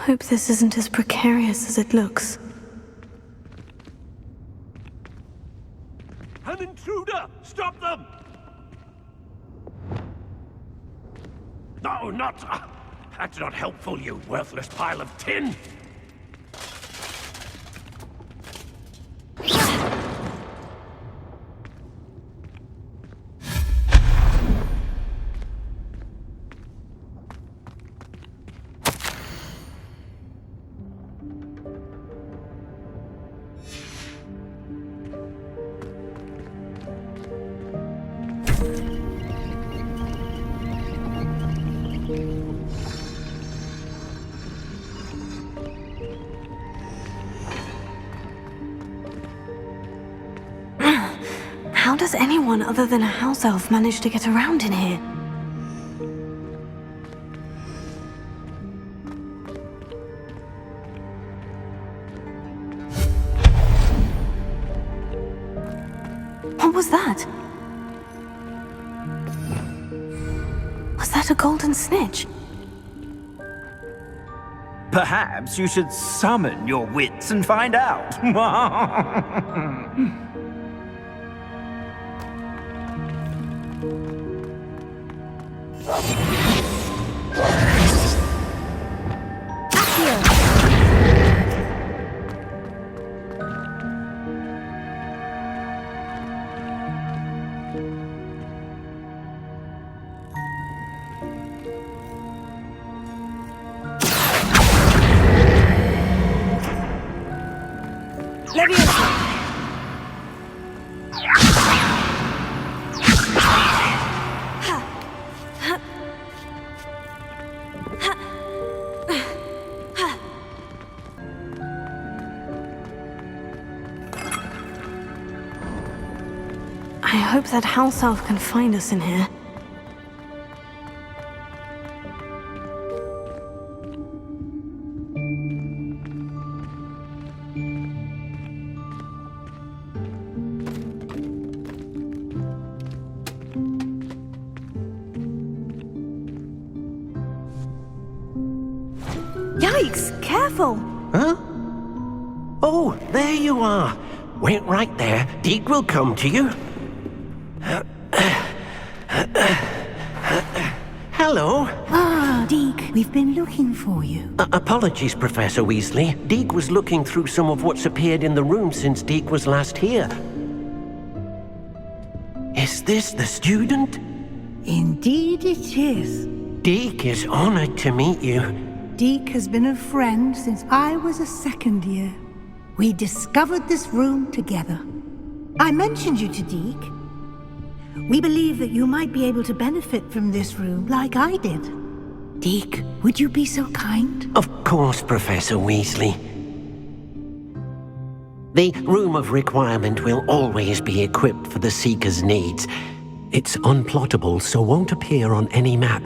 S13: Hope this isn't as precarious as it looks.
S14: An intruder! Stop them! No, not... that's not helpful, you worthless pile of tin!
S3: How does anyone other than a house elf manage to get around in here? What was that? Was that a golden snitch?
S6: Perhaps you should summon your wits and find out.
S3: I hope that house elf can find us in here. Yikes! Careful!
S15: Huh? Oh, there you are. Wait right there. Deke will come to you. Hello.
S12: Ah, Deke, we've been looking for you.
S15: Apologies, Professor Weasley. Deke was looking through some of what's appeared in the room since Deke was last here. Is this the student?
S12: Indeed it is.
S15: Deke is honored to meet you.
S12: Deke has been a friend since I was a second year. We discovered this room together. I mentioned you to Deke. We believe that you might be able to benefit from this room like I did. Deke, would you be so kind?
S15: Of course, Professor Weasley. The Room of Requirement will always be equipped for the Seeker's needs. It's unplottable, so won't appear on any map.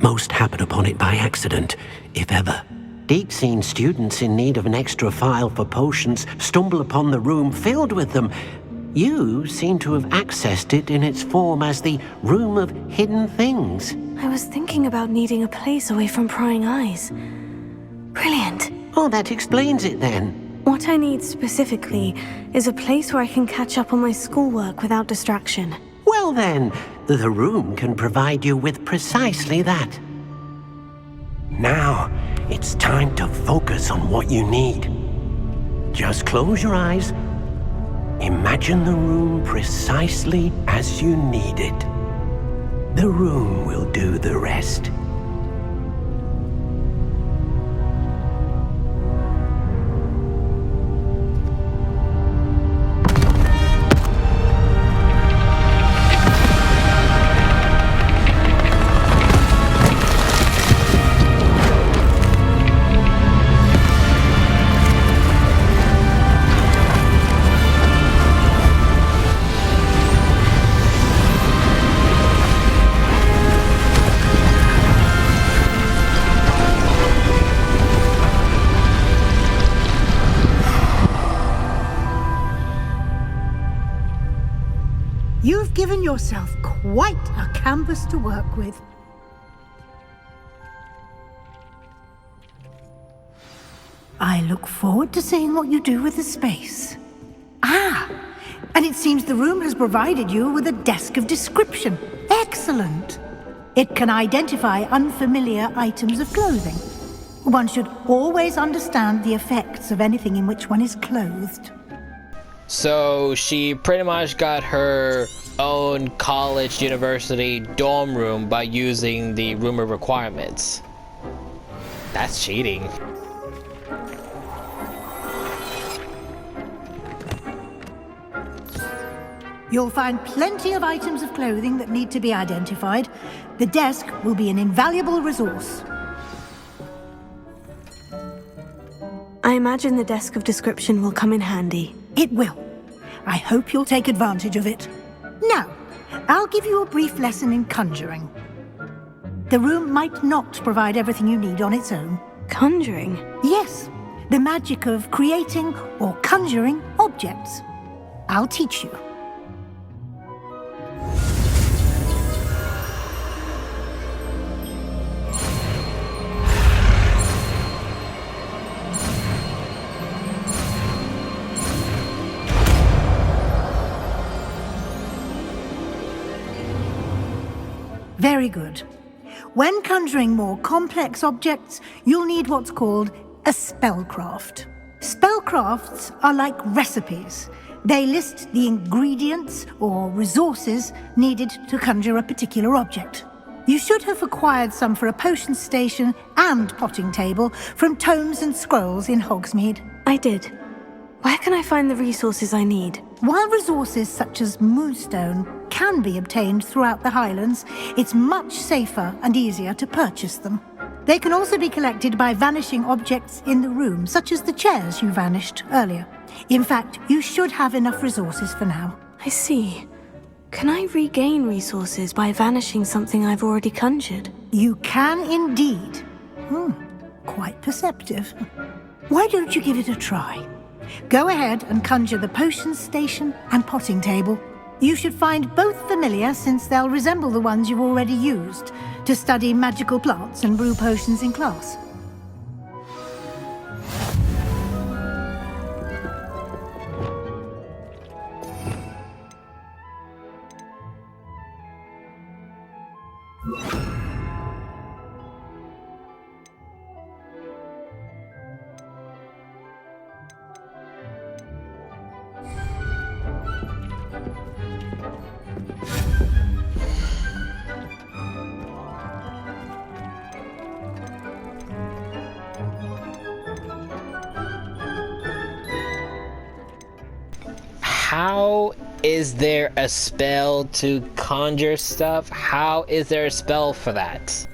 S15: Most happen upon it by accident, if ever. Deke's seen students in need of an extra file for potions stumble upon the room filled with them. You seem to have accessed it in its form as the Room of Hidden Things.
S3: I was thinking about needing a place away from prying eyes. Brilliant.
S15: Oh, that explains it then.
S3: What I need specifically is a place where I can catch up on my schoolwork without distraction.
S15: Well then, the room can provide you with precisely that. Now, it's time to focus on what you need. Just close your eyes. Imagine the room precisely as you need it. The room will do the rest.
S12: You've given yourself quite a canvas to work with. I look forward to seeing what you do with the space. Ah, and it seems the room has provided you with a desk of description. Excellent. It can identify unfamiliar items of clothing. One should always understand the effects of anything in which one is clothed.
S1: So she pretty much got her own college, university dorm room by using the Room of Requirements. That's cheating.
S12: You'll find plenty of items of clothing that need to be identified. The desk will be an invaluable resource.
S3: I imagine the desk of description will come in handy.
S12: It will. I hope you'll take advantage of it. Now, I'll give you a brief lesson in conjuring. The room might not provide everything you need on its own.
S3: Conjuring?
S12: Yes, the magic of creating or conjuring objects. I'll teach you. Very good. When conjuring more complex objects, you'll need what's called a spellcraft. Spellcrafts are like recipes. They list the ingredients or resources needed to conjure a particular object. You should have acquired some for a potion station and potting table from tomes and scrolls in Hogsmeade.
S3: I did. Where can I find the resources I need?
S12: While resources such as moonstone can be obtained throughout the Highlands, it's much safer and easier to purchase them. They can also be collected by vanishing objects in the room, such as the chairs you vanished earlier. In fact, you should have enough resources for now.
S3: I see. Can I regain resources by vanishing something I've already conjured?
S12: You can indeed. Quite perceptive. Why don't you give it a try? Go ahead and conjure the potions station and potting table. You should find both familiar since they'll resemble the ones you've already used to study magical plants and brew potions in class.
S1: How is there a spell to conjure stuff? How is there a spell for that?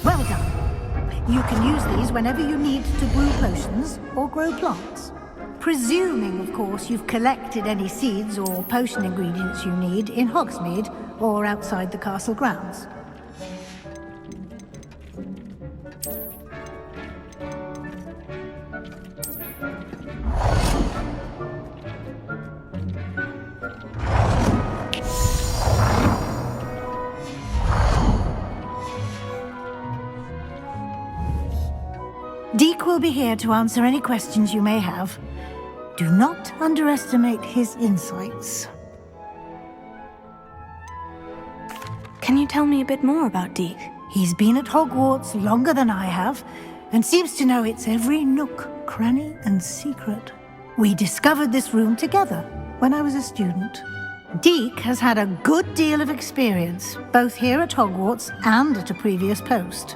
S12: Well done. You can use these whenever you need to brew potions or grow plants. Presuming, of course, you've collected any seeds or potion ingredients you need in Hogsmeade or outside the castle grounds. Deek will be here to answer any questions you may have. Do not underestimate his insights.
S3: Can you tell me a bit more about Deek?
S12: He's been at Hogwarts longer than I have, and seems to know its every nook, cranny, and secret. We discovered this room together when I was a student. Deek has had a good deal of experience, both here at Hogwarts and at a previous post.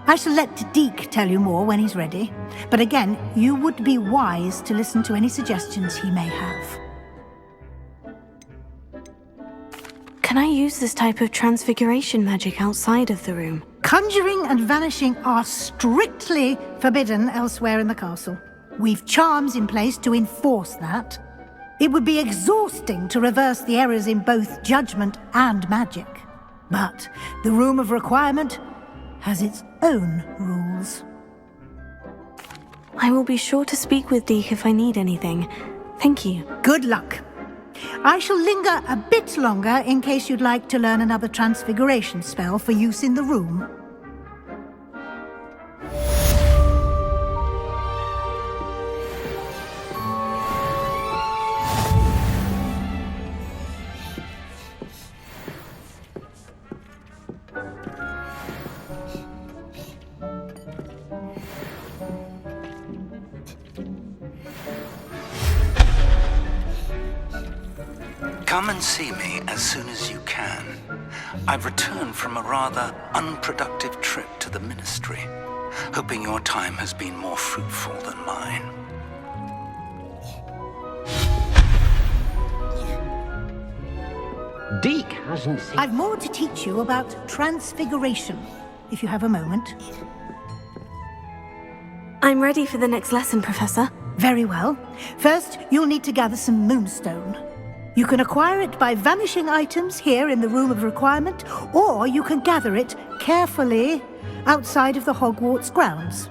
S12: I shall let Deek tell you more when he's ready, but again, you would be wise to listen to any suggestions he may have.
S3: Can I use this type of transfiguration magic outside of the room?
S12: Conjuring and vanishing are strictly forbidden elsewhere in the castle. We've charms in place to enforce that. It would be exhausting to reverse the errors in both judgment and magic. But the Room of Requirement has its own rules.
S3: I will be sure to speak with Deek if I need anything. Thank you.
S12: Good luck. I shall linger a bit longer in case you'd like to learn another transfiguration spell for use in the room.
S16: Come and see me as soon as you can. I've returned from a rather unproductive trip to the Ministry, hoping your time has been more fruitful than mine.
S15: Deke hasn't seen...
S12: I've more to teach you about transfiguration, if you have a moment.
S3: I'm ready for the next lesson, Professor.
S12: Very well. First, you'll need to gather some moonstone. You can acquire it by vanishing items here in the Room of Requirement, or you can gather it carefully outside of the Hogwarts grounds.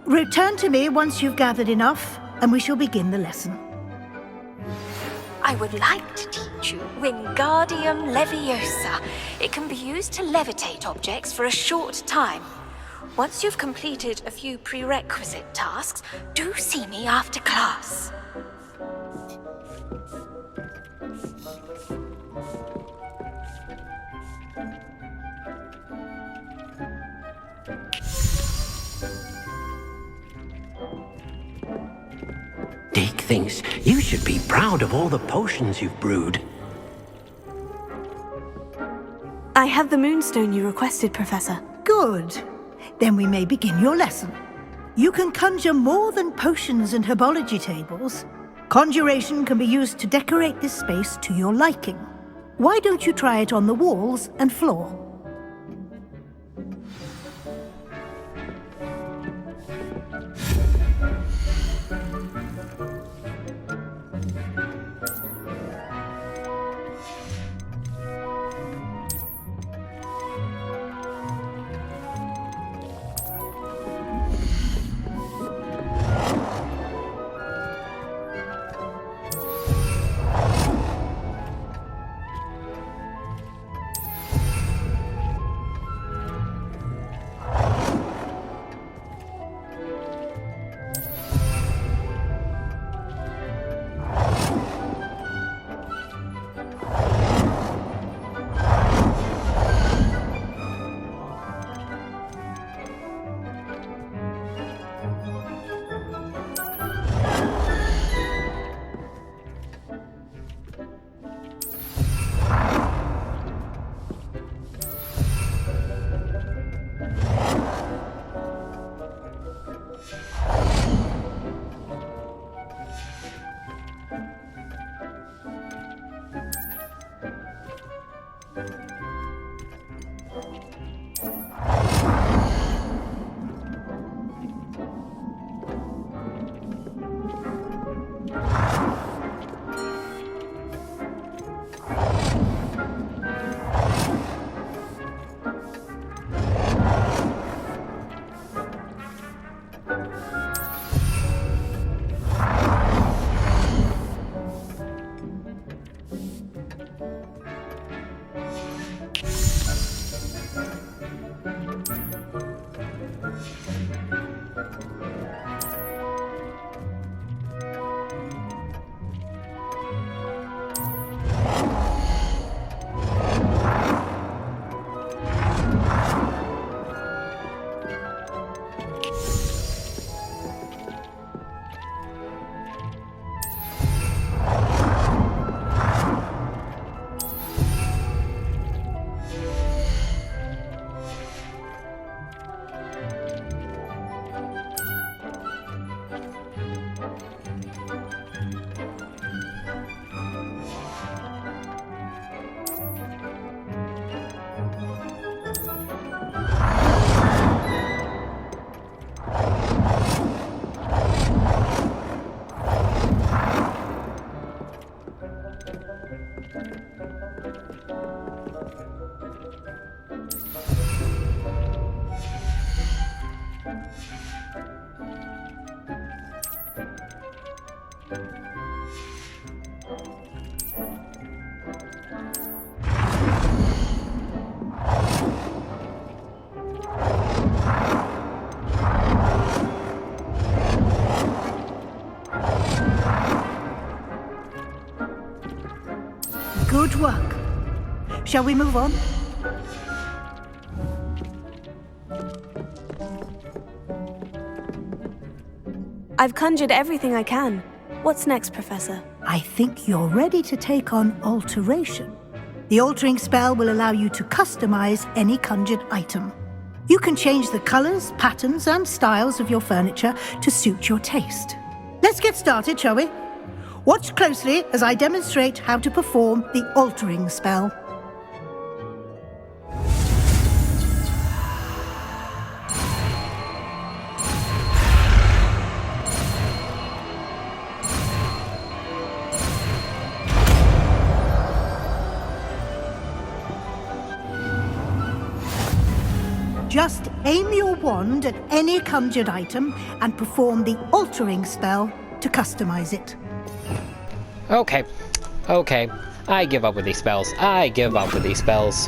S12: Return to me once you've gathered enough, and we shall begin the lesson.
S17: I would like to teach you Wingardium Leviosa. It can be used to levitate objects for a short time. Once you've completed a few prerequisite tasks, do see me after class.
S15: Deke thinks you should be proud of all the potions you've brewed.
S3: I have the moonstone you requested, Professor.
S12: Good. Then we may begin your lesson. You can conjure more than potions and herbology tables. Conjuration can be used to decorate this space to your liking. Why don't you try it on the walls and floor? Good work. Shall we move on?
S3: I've conjured everything I can. What's next, Professor?
S12: I think you're ready to take on alteration. The altering spell will allow you to customize any conjured item. You can change the colors, patterns, and styles of your furniture to suit your taste. Let's get started, shall we? Watch closely as I demonstrate how to perform the altering spell. Just aim your wand at any conjured item and perform the altering spell to customize it.
S1: Okay. Okay. I give up with these spells. I give up with these spells.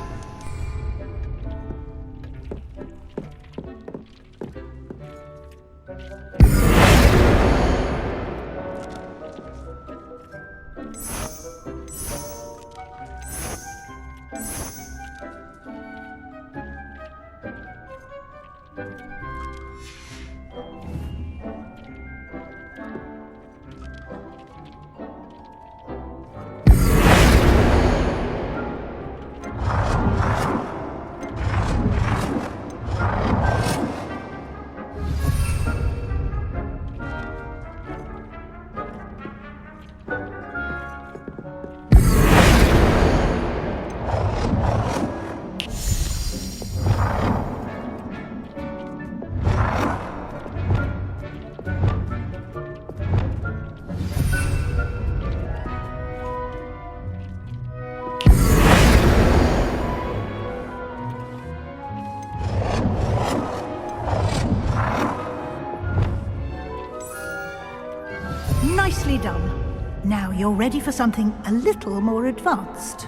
S12: Nicely done. Now you're ready for something a little more advanced.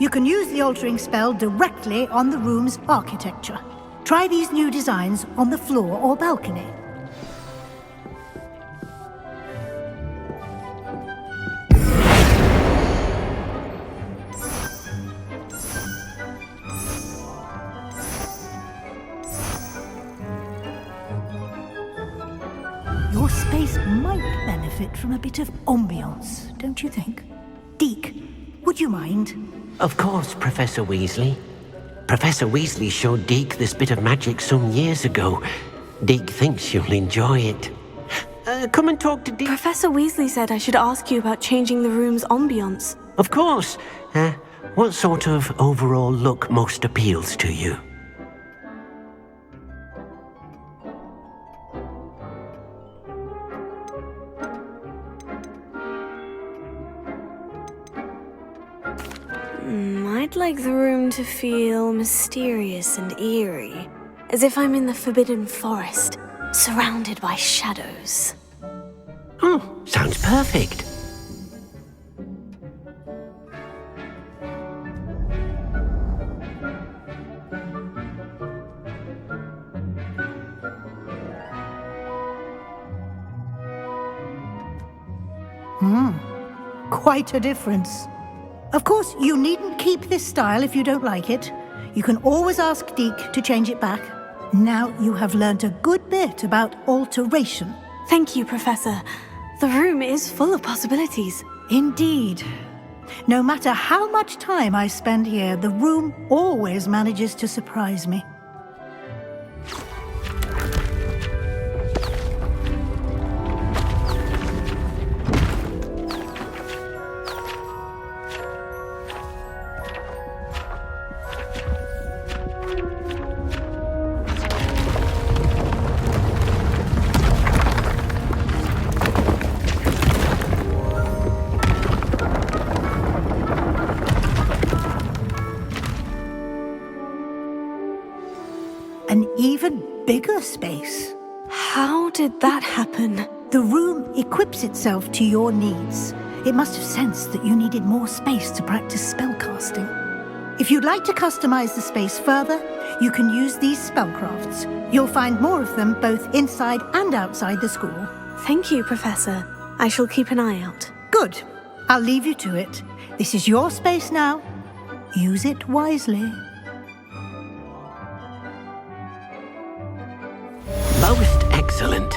S12: You can use the altering spell directly on the room's architecture. Try these new designs on the floor or balcony. Your space might benefit from a bit of ambiance, don't you think? Deke, would you mind?
S15: Of course, Professor Weasley. Professor Weasley showed Deke this bit of magic some years ago. Deke thinks you'll enjoy it. Come and talk to Deke.
S3: Professor Weasley said I should ask you about changing the room's ambiance.
S15: Of course. What sort of overall look most appeals to you?
S3: I'd like the room to feel mysterious and eerie, as if I'm in the Forbidden Forest, surrounded by shadows.
S15: Oh, sounds perfect.
S12: Quite a difference. Of course, you needn't keep this style if you don't like it. You can always ask Deke to change it back. Now you have learnt a good bit about alteration.
S3: Thank you, Professor. The room is full of possibilities.
S12: Indeed. No matter how much time I spend here, the room always manages to surprise me. An even bigger space.
S3: How did that happen?
S12: The room equips itself to your needs. It must have sensed that you needed more space to practice spellcasting. If you'd like to customize the space further, you can use these spellcrafts. You'll find more of them both inside and outside the school.
S3: Thank you, Professor. I shall keep an eye out.
S12: Good. I'll leave you to it. This is your space now. Use it wisely.
S15: Most excellent.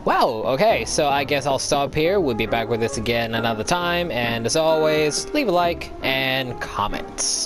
S1: Well, okay, so I guess I'll stop here. We'll be back with this again another time, and as always, leave a like and comments.